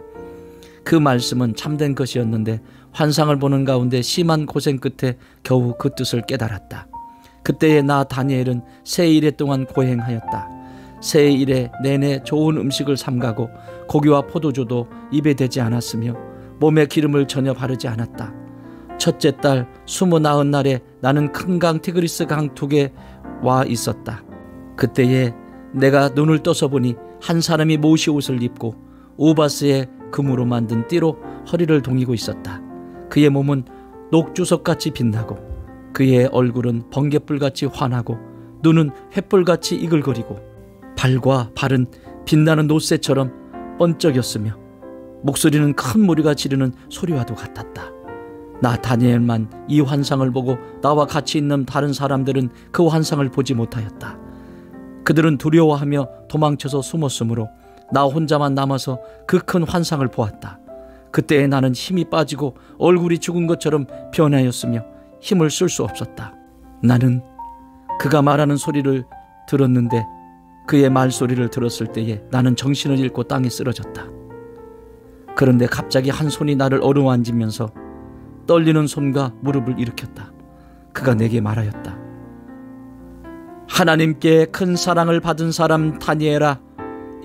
Speaker 1: 그 말씀은 참된 것이었는데 환상을 보는 가운데 심한 고생 끝에 겨우 그 뜻을 깨달았다. 그때에 나 다니엘은 세 일해 동안 고행하였다. 세 일해 내내 좋은 음식을 삼가고 고기와 포도주도 입에 대지 않았으며 몸에 기름을 전혀 바르지 않았다. 첫째 달 29날에 나는 큰 강 티그리스 강 둑에 와 있었다. 그때에 내가 눈을 떠서 보니 한 사람이 모시 옷을 입고 우바스의 금으로 만든 띠로 허리를 동이고 있었다. 그의 몸은 녹주석같이 빛나고 그의 얼굴은 번갯불같이 환하고 눈은 횃불같이 이글거리고 발과 발은 빛나는 노새처럼 번쩍였으며 목소리는 큰 무리가 지르는 소리와도 같았다. 나 다니엘만 이 환상을 보고 나와 같이 있는 다른 사람들은 그 환상을 보지 못하였다. 그들은 두려워하며 도망쳐서 숨었으므로 나 혼자만 남아서 그 큰 환상을 보았다. 그때에 나는 힘이 빠지고 얼굴이 죽은 것처럼 변하였으며 힘을 쓸 수 없었다. 나는 그가 말하는 소리를 들었는데 그의 말소리를 들었을 때에 나는 정신을 잃고 땅에 쓰러졌다. 그런데 갑자기 한 손이 나를 어루만지면서 떨리는 손과 무릎을 일으켰다. 그가 내게 말하였다. 하나님께 큰 사랑을 받은 사람 다니엘아,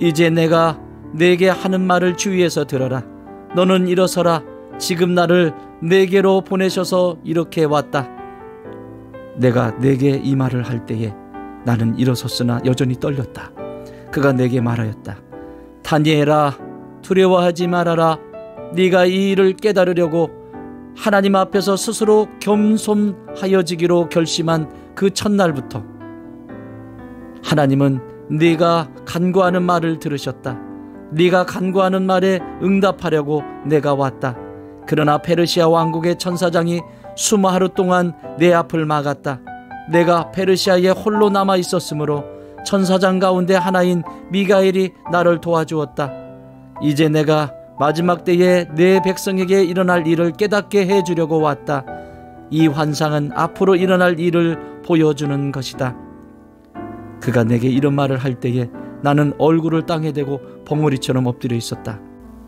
Speaker 1: 이제 내가 내게 하는 말을 주위에서 들어라. 너는 일어서라. 지금 나를 내게로 보내셔서 이렇게 왔다. 내가 내게 이 말을 할 때에 나는 일어섰으나 여전히 떨렸다. 그가 내게 말하였다. 다니엘아, 두려워하지 말아라. 네가 이 일을 깨달으려고 하나님 앞에서 스스로 겸손하여지기로 결심한 그 첫날부터 하나님은 네가 간구하는 말을 들으셨다. 네가 간구하는 말에 응답하려고 내가 왔다. 그러나 페르시아 왕국의 천사장이 20하루 동안 내 앞을 막았다. 내가 페르시아에 홀로 남아 있었으므로 천사장 가운데 하나인 미가엘이 나를 도와주었다. 이제 내가 마지막 때에 내 백성에게 일어날 일을 깨닫게 해주려고 왔다. 이 환상은 앞으로 일어날 일을 보여주는 것이다. 그가 내게 이런 말을 할 때에 나는 얼굴을 땅에 대고 벙어리처럼 엎드려 있었다.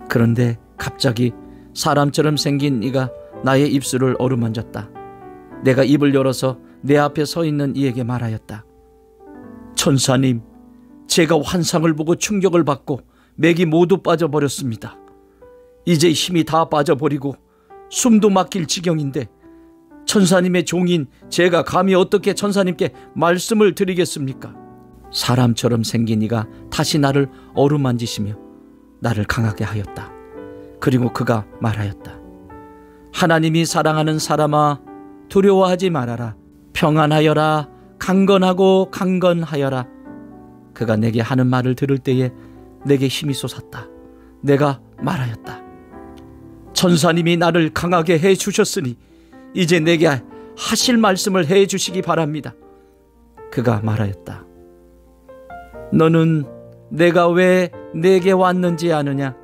Speaker 1: 그런데 갑자기 사람처럼 생긴 이가 나의 입술을 어루만졌다. 내가 입을 열어서 내 앞에 서 있는 이에게 말하였다. 천사님, 제가 환상을 보고 충격을 받고 맥이 모두 빠져버렸습니다. 이제 힘이 다 빠져버리고 숨도 막힐 지경인데 천사님의 종인 제가 감히 어떻게 천사님께 말씀을 드리겠습니까? 사람처럼 생긴 이가 다시 나를 어루만지시며 나를 강하게 하였다. 그리고 그가 말하였다. 하나님이 사랑하는 사람아, 두려워하지 말아라. 평안하여라. 강건하고 강건하여라. 그가 내게 하는 말을 들을 때에 내게 힘이 솟았다. 내가 말하였다. 천사님이 나를 강하게 해주셨으니 이제 내게 하실 말씀을 해주시기 바랍니다. 그가 말하였다. 너는 내가 왜 내게 왔는지 아느냐?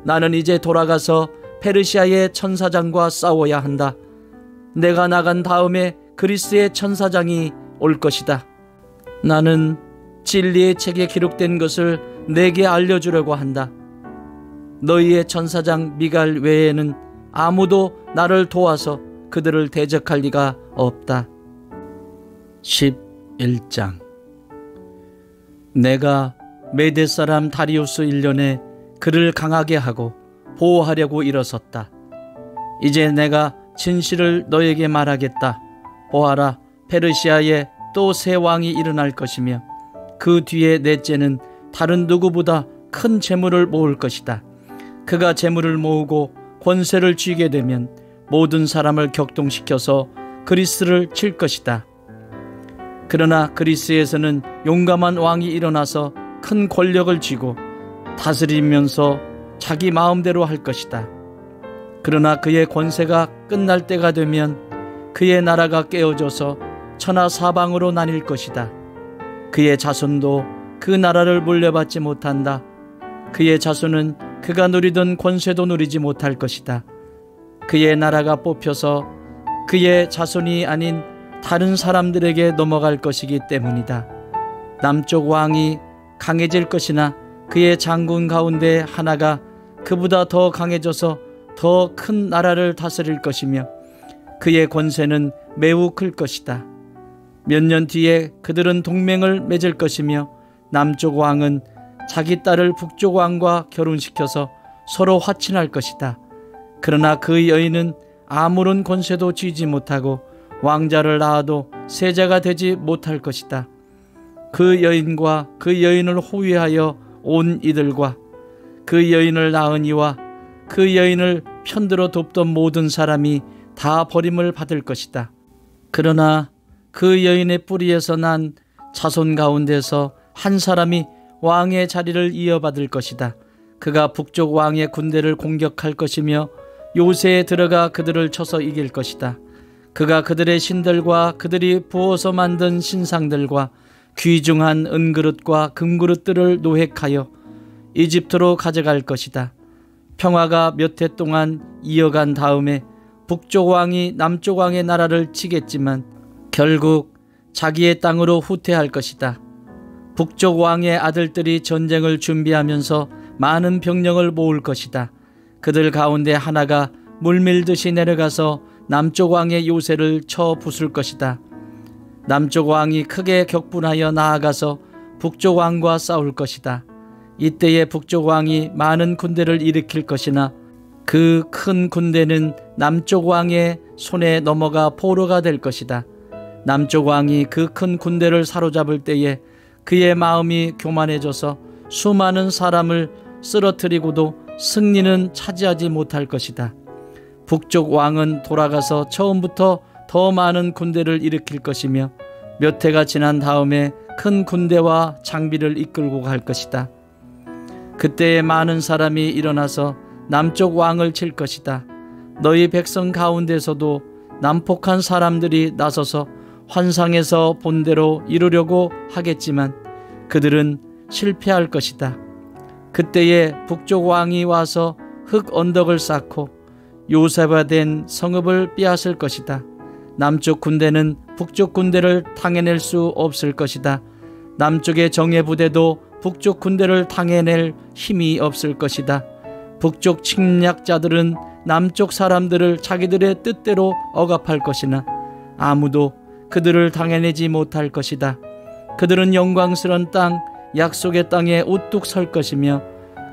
Speaker 1: 나는 이제 돌아가서 페르시아의 천사장과 싸워야 한다. 내가 나간 다음에 그리스의 천사장이 올 것이다. 나는 진리의 책에 기록된 것을 내게 알려주려고 한다. 너희의 천사장 미갈 외에는 아무도 나를 도와서 그들을 대적할 리가 없다. 11장. 내가 메대 사람 다리우스 1년에 그를 강하게 하고 보호하려고 일어섰다. 이제 내가 진실을 너에게 말하겠다. 보아라, 페르시아에 또 새 왕이 일어날 것이며 그 뒤에 넷째는 다른 누구보다 큰 재물을 모을 것이다. 그가 재물을 모으고 권세를 쥐게 되면 모든 사람을 격동시켜서 그리스를 칠 것이다. 그러나 그리스에서는 용감한 왕이 일어나서 큰 권력을 쥐고 다스리면서 자기 마음대로 할 것이다. 그러나 그의 권세가 끝날 때가 되면 그의 나라가 깨어져서 천하 사방으로 나뉠 것이다. 그의 자손도 그 나라를 물려받지 못한다. 그의 자손은 그가 누리던 권세도 누리지 못할 것이다. 그의 나라가 뽑혀서 그의 자손이 아닌 다른 사람들에게 넘어갈 것이기 때문이다. 남쪽 왕이 강해질 것이나 그의 장군 가운데 하나가 그보다 더 강해져서 더 큰 나라를 다스릴 것이며 그의 권세는 매우 클 것이다. 몇 년 뒤에 그들은 동맹을 맺을 것이며 남쪽 왕은 자기 딸을 북쪽 왕과 결혼시켜서 서로 화친할 것이다. 그러나 그 여인은 아무런 권세도 쥐지 못하고 왕자를 낳아도 세자가 되지 못할 것이다. 그 여인과 그 여인을 호위하여 온 이들과 그 여인을 낳은 이와 그 여인을 편들어 돕던 모든 사람이 다 버림을 받을 것이다. 그러나 그 여인의 뿌리에서 난 자손 가운데서 한 사람이 왕의 자리를 이어받을 것이다. 그가 북쪽 왕의 군대를 공격할 것이며 요새에 들어가 그들을 쳐서 이길 것이다. 그가 그들의 신들과 그들이 부어서 만든 신상들과 귀중한 은그릇과 금그릇들을 노획하여 이집트로 가져갈 것이다. 평화가 몇 해 동안 이어간 다음에 북쪽 왕이 남쪽 왕의 나라를 치겠지만 결국 자기의 땅으로 후퇴할 것이다. 북쪽 왕의 아들들이 전쟁을 준비하면서 많은 병력을 모을 것이다. 그들 가운데 하나가 물밀듯이 내려가서 남쪽 왕의 요새를 쳐 부술 것이다. 남쪽 왕이 크게 격분하여 나아가서 북쪽 왕과 싸울 것이다. 이때에 북쪽 왕이 많은 군대를 일으킬 것이나 그 큰 군대는 남쪽 왕의 손에 넘어가 포로가 될 것이다. 남쪽 왕이 그 큰 군대를 사로잡을 때에 그의 마음이 교만해져서 수많은 사람을 쓰러뜨리고도 승리는 차지하지 못할 것이다. 북쪽 왕은 돌아가서 처음부터 더 많은 군대를 일으킬 것이며 몇 해가 지난 다음에 큰 군대와 장비를 이끌고 갈 것이다. 그때에 많은 사람이 일어나서 남쪽 왕을 칠 것이다. 너희 백성 가운데서도 난폭한 사람들이 나서서 환상에서 본 대로 이루려고 하겠지만 그들은 실패할 것이다. 그때에 북쪽 왕이 와서 흙 언덕을 쌓고 요새화된 성읍을 빼앗을 것이다. 남쪽 군대는 북쪽 군대를 당해낼 수 없을 것이다. 남쪽의 정예부대도 북쪽 군대를 당해낼 힘이 없을 것이다. 북쪽 침략자들은 남쪽 사람들을 자기들의 뜻대로 억압할 것이나 아무도 그들을 당해내지 못할 것이다. 그들은 영광스러운 땅, 약속의 땅에 우뚝 설 것이며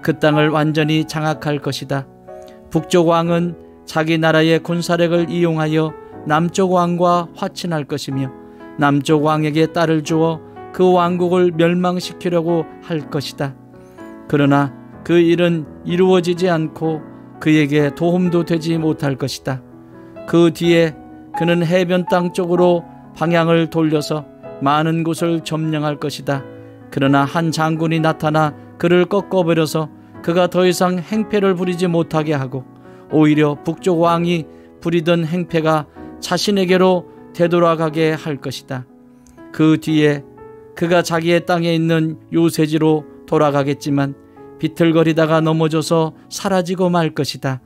Speaker 1: 그 땅을 완전히 장악할 것이다. 북쪽 왕은 자기 나라의 군사력을 이용하여 남쪽 왕과 화친할 것이며 남쪽 왕에게 딸을 주어 그 왕국을 멸망시키려고 할 것이다. 그러나 그 일은 이루어지지 않고 그에게 도움도 되지 못할 것이다. 그 뒤에 그는 해변 땅 쪽으로 방향을 돌려서 많은 곳을 점령할 것이다. 그러나 한 장군이 나타나 그를 꺾어버려서 그가 더 이상 행패를 부리지 못하게 하고 오히려 북쪽 왕이 부리던 행패가 자신에게로 되돌아가게 할 것이다. 그 뒤에 그가 자기의 땅에 있는 요새지로 돌아가겠지만 비틀거리다가 넘어져서 사라지고 말 것이다.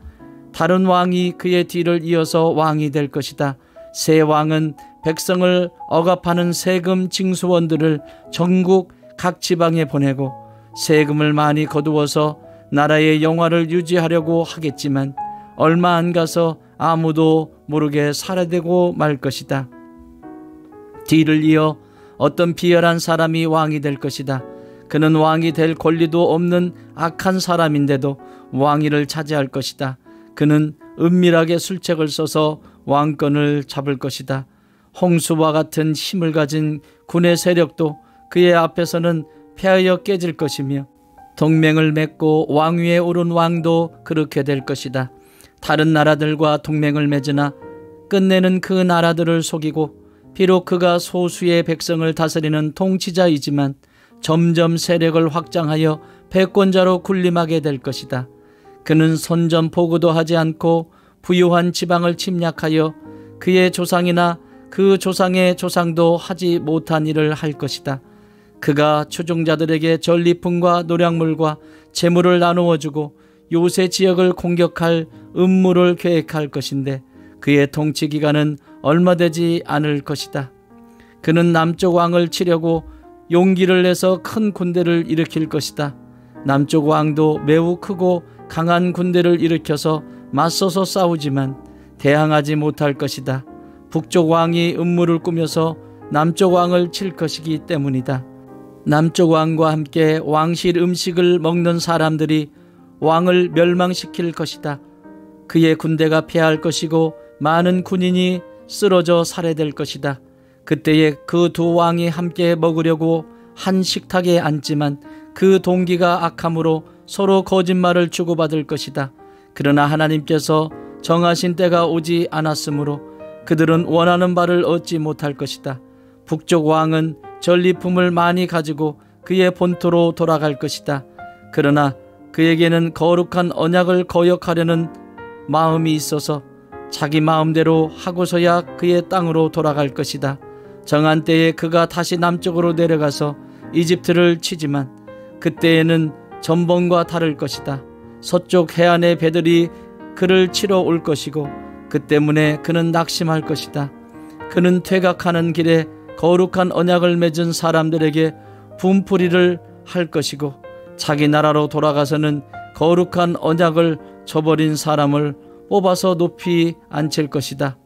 Speaker 1: 다른 왕이 그의 뒤를 이어서 왕이 될 것이다. 새 왕은 백성을 억압하는 세금 징수원들을 전국 각 지방에 보내고 세금을 많이 거두어서 나라의 영화를 유지하려고 하겠지만 얼마 안 가서 아무도 모르게 살해되고 말 것이다. 뒤를 이어 어떤 비열한 사람이 왕이 될 것이다. 그는 왕이 될 권리도 없는 악한 사람인데도 왕위를 차지할 것이다. 그는 은밀하게 술책을 써서 왕권을 잡을 것이다. 홍수와 같은 힘을 가진 군의 세력도 그의 앞에서는 패하여 깨질 것이며 동맹을 맺고 왕위에 오른 왕도 그렇게 될 것이다. 다른 나라들과 동맹을 맺으나 끝내는 그 나라들을 속이고 비록 그가 소수의 백성을 다스리는 통치자이지만 점점 세력을 확장하여 패권자로 군림하게 될 것이다. 그는 선전포고도 하지 않고 부유한 지방을 침략하여 그의 조상이나 그 조상의 조상도 하지 못한 일을 할 것이다. 그가 추종자들에게 전리품과 노량물과 재물을 나누어 주고 요새 지역을 공격할 음모를 계획할 것인데 그의 통치 기간은 얼마 되지 않을 것이다. 그는 남쪽 왕을 치려고 용기를 내서 큰 군대를 일으킬 것이다. 남쪽 왕도 매우 크고 강한 군대를 일으켜서 맞서서 싸우지만 대항하지 못할 것이다. 북쪽 왕이 음모를 꾸며서 남쪽 왕을 칠 것이기 때문이다. 남쪽 왕과 함께 왕실 음식을 먹는 사람들이 왕을 멸망시킬 것이다. 그의 군대가 패할 것이고 많은 군인이 쓰러져 살해될 것이다. 그때에 그 두 왕이 함께 먹으려고 한 식탁에 앉지만 그 동기가 악함으로 서로 거짓말을 주고받을 것이다. 그러나 하나님께서 정하신 때가 오지 않았으므로 그들은 원하는 바를 얻지 못할 것이다. 북쪽 왕은 전리품을 많이 가지고 그의 본토로 돌아갈 것이다. 그러나 그에게는 거룩한 언약을 거역하려는 마음이 있어서 자기 마음대로 하고서야 그의 땅으로 돌아갈 것이다. 정한 때에 그가 다시 남쪽으로 내려가서 이집트를 치지만 그때에는 전번과 다를 것이다. 서쪽 해안의 배들이 그를 치러 올 것이고 그 때문에 그는 낙심할 것이다. 그는 퇴각하는 길에 거룩한 언약을 맺은 사람들에게 분풀이를 할 것이고 자기 나라로 돌아가서는 거룩한 언약을 저버린 사람을 뽑아서 높이 앉힐 것이다.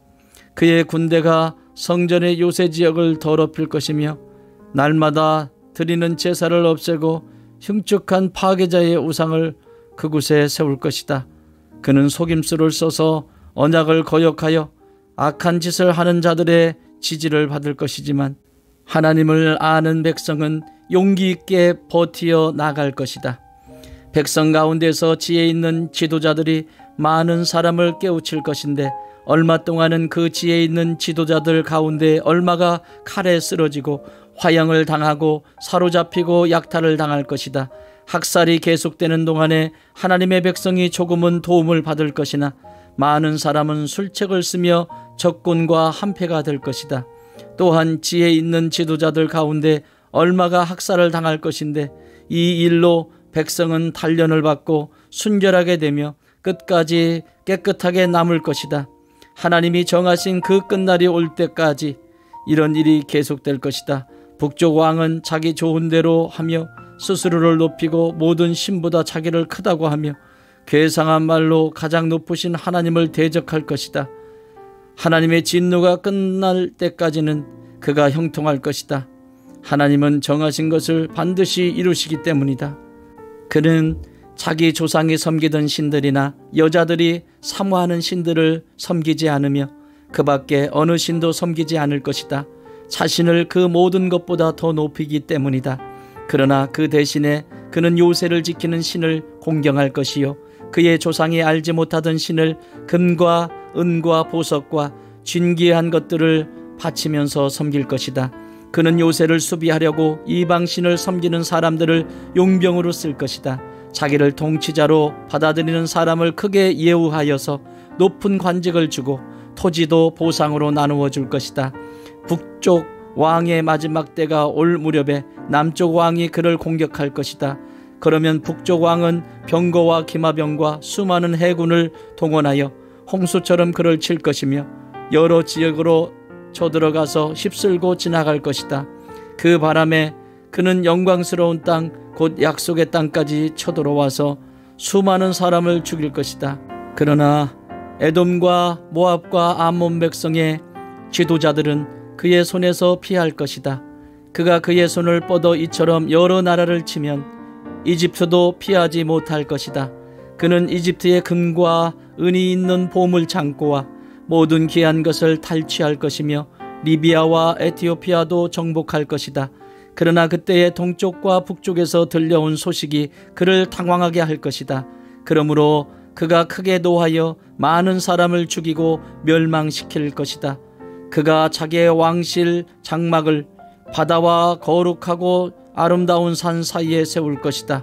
Speaker 1: 그의 군대가 성전의 요새 지역을 더럽힐 것이며 날마다 드리는 제사를 없애고 흉측한 파괴자의 우상을 그곳에 세울 것이다. 그는 속임수를 써서 언약을 거역하여 악한 짓을 하는 자들의 지지를 받을 것이지만 하나님을 아는 백성은 용기 있게 버티어 나갈 것이다. 백성 가운데서 지혜 있는 지도자들이 많은 사람을 깨우칠 것인데 얼마 동안은 그 지혜 있는 지도자들 가운데 얼마가 칼에 쓰러지고 화형을 당하고 사로잡히고 약탈을 당할 것이다. 학살이 계속되는 동안에 하나님의 백성이 조금은 도움을 받을 것이나 많은 사람은 술책을 쓰며 적군과 한패가 될 것이다. 또한 지혜 있는 지도자들 가운데 얼마가 학살을 당할 것인데 이 일로 백성은 단련을 받고 순결하게 되며 끝까지 깨끗하게 남을 것이다. 하나님이 정하신 그 끝날이 올 때까지 이런 일이 계속될 것이다. 북쪽 왕은 자기 좋은 대로 하며 스스로를 높이고 모든 신보다 자기를 크다고 하며 괴상한 말로 가장 높으신 하나님을 대적할 것이다. 하나님의 진노가 끝날 때까지는 그가 형통할 것이다. 하나님은 정하신 것을 반드시 이루시기 때문이다. 그는 자기 조상이 섬기던 신들이나 여자들이 사모하는 신들을 섬기지 않으며 그 밖에 어느 신도 섬기지 않을 것이다. 자신을 그 모든 것보다 더 높이기 때문이다. 그러나 그 대신에 그는 요새를 지키는 신을 공경할 것이요 그의 조상이 알지 못하던 신을 금과 은과 보석과 진귀한 것들을 바치면서 섬길 것이다. 그는 요새를 수비하려고 이방신을 섬기는 사람들을 용병으로 쓸 것이다. 자기를 통치자로 받아들이는 사람을 크게 예우하여서 높은 관직을 주고 토지도 보상으로 나누어 줄 것이다. 북쪽 왕의 마지막 때가 올 무렵에 남쪽 왕이 그를 공격할 것이다. 그러면 북쪽 왕은 병거와 기마병과 수많은 해군을 동원하여 홍수처럼 그를 칠 것이며 여러 지역으로 쳐들어가서 휩쓸고 지나갈 것이다. 그 바람에 그는 영광스러운 땅 곧 약속의 땅까지 쳐들어와서 수많은 사람을 죽일 것이다. 그러나 에돔과 모압과 암몬 백성의 지도자들은 그의 손에서 피할 것이다. 그가 그의 손을 뻗어 이처럼 여러 나라를 치면 이집트도 피하지 못할 것이다. 그는 이집트의 금과 은이 있는 보물 창고와 모든 귀한 것을 탈취할 것이며 리비아와 에티오피아도 정복할 것이다. 그러나 그때의 동쪽과 북쪽에서 들려온 소식이 그를 당황하게 할 것이다. 그러므로 그가 크게 노하여 많은 사람을 죽이고 멸망시킬 것이다. 그가 자기의 왕실 장막을 바다와 거룩하고 아름다운 산 사이에 세울 것이다.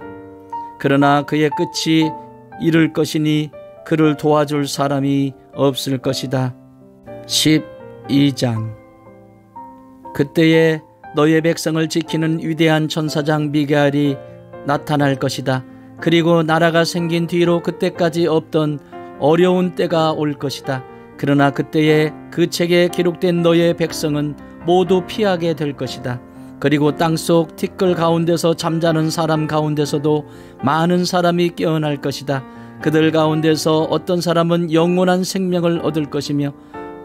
Speaker 1: 그러나 그의 끝이 이룰 것이니 그를 도와줄 사람이 없을 것이다. 12장. 그때에 너의 백성을 지키는 위대한 천사장 미가엘이 나타날 것이다. 그리고 나라가 생긴 뒤로 그때까지 없던 어려운 때가 올 것이다. 그러나 그때에 그 책에 기록된 너의 백성은 모두 피하게 될 것이다. 그리고 땅속 티끌 가운데서 잠자는 사람 가운데서도 많은 사람이 깨어날 것이다. 그들 가운데서 어떤 사람은 영원한 생명을 얻을 것이며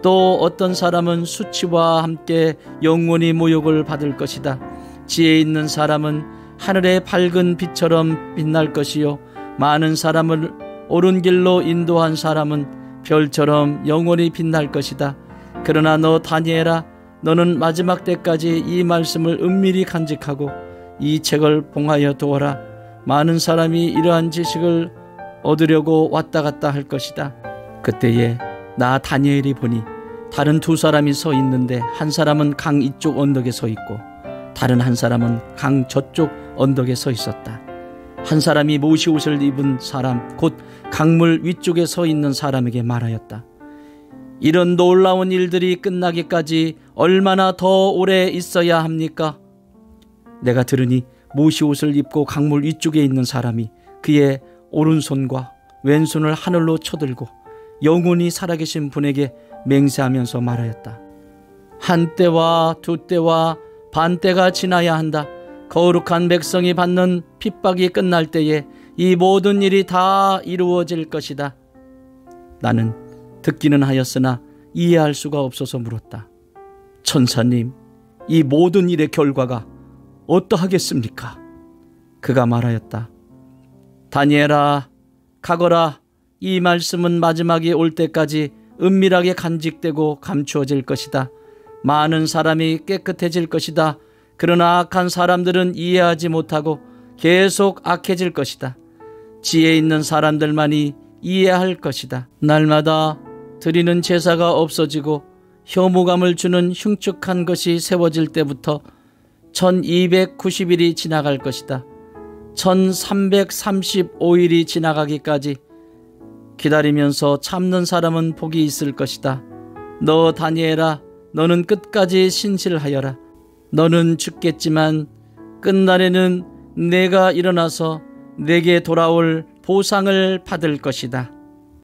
Speaker 1: 또 어떤 사람은 수치와 함께 영원히 모욕을 받을 것이다. 지혜 있는 사람은 하늘의 밝은 빛처럼 빛날 것이요 많은 사람을 옳은 길로 인도한 사람은 별처럼 영원히 빛날 것이다. 그러나 너 다니엘아, 너는 마지막 때까지 이 말씀을 은밀히 간직하고 이 책을 봉하여 두어라. 많은 사람이 이러한 지식을 얻으려고 왔다 갔다 할 것이다. 그때에 나 다니엘이 보니 다른 두 사람이 서 있는데 한 사람은 강 이쪽 언덕에 서 있고 다른 한 사람은 강 저쪽 언덕에 서 있었다. 한 사람이 모시옷을 입은 사람 곧 강물 위쪽에 서 있는 사람에게 말하였다. 이런 놀라운 일들이 끝나기까지 얼마나 더 오래 있어야 합니까? 내가 들으니 모시옷을 입고 강물 위쪽에 있는 사람이 그의 오른손과 왼손을 하늘로 쳐들고 영원히 살아계신 분에게 맹세하면서 말하였다. 한 때와 두 때와 반 때가 지나야 한다. 거룩한 백성이 받는 핍박이 끝날 때에 이 모든 일이 다 이루어질 것이다. 나는 듣기는 하였으나 이해할 수가 없어서 물었다. 천사님, 이 모든 일의 결과가 어떠하겠습니까? 그가 말하였다. 다니엘아, 가거라. 이 말씀은 마지막이 올 때까지 은밀하게 간직되고 감추어질 것이다. 많은 사람이 깨끗해질 것이다. 그러나 악한 사람들은 이해하지 못하고 계속 악해질 것이다. 지혜 있는 사람들만이 이해할 것이다. 날마다 드리는 제사가 없어지고 혐오감을 주는 흉측한 것이 세워질 때부터 1290일이 지나갈 것이다. 1335일이 지나가기까지 기다리면서 참는 사람은 복이 있을 것이다. 너 다니엘아, 너는 끝까지 신실하여라. 너는 죽겠지만 끝날에는 내가 일어나서 내게 돌아올 보상을 받을 것이다.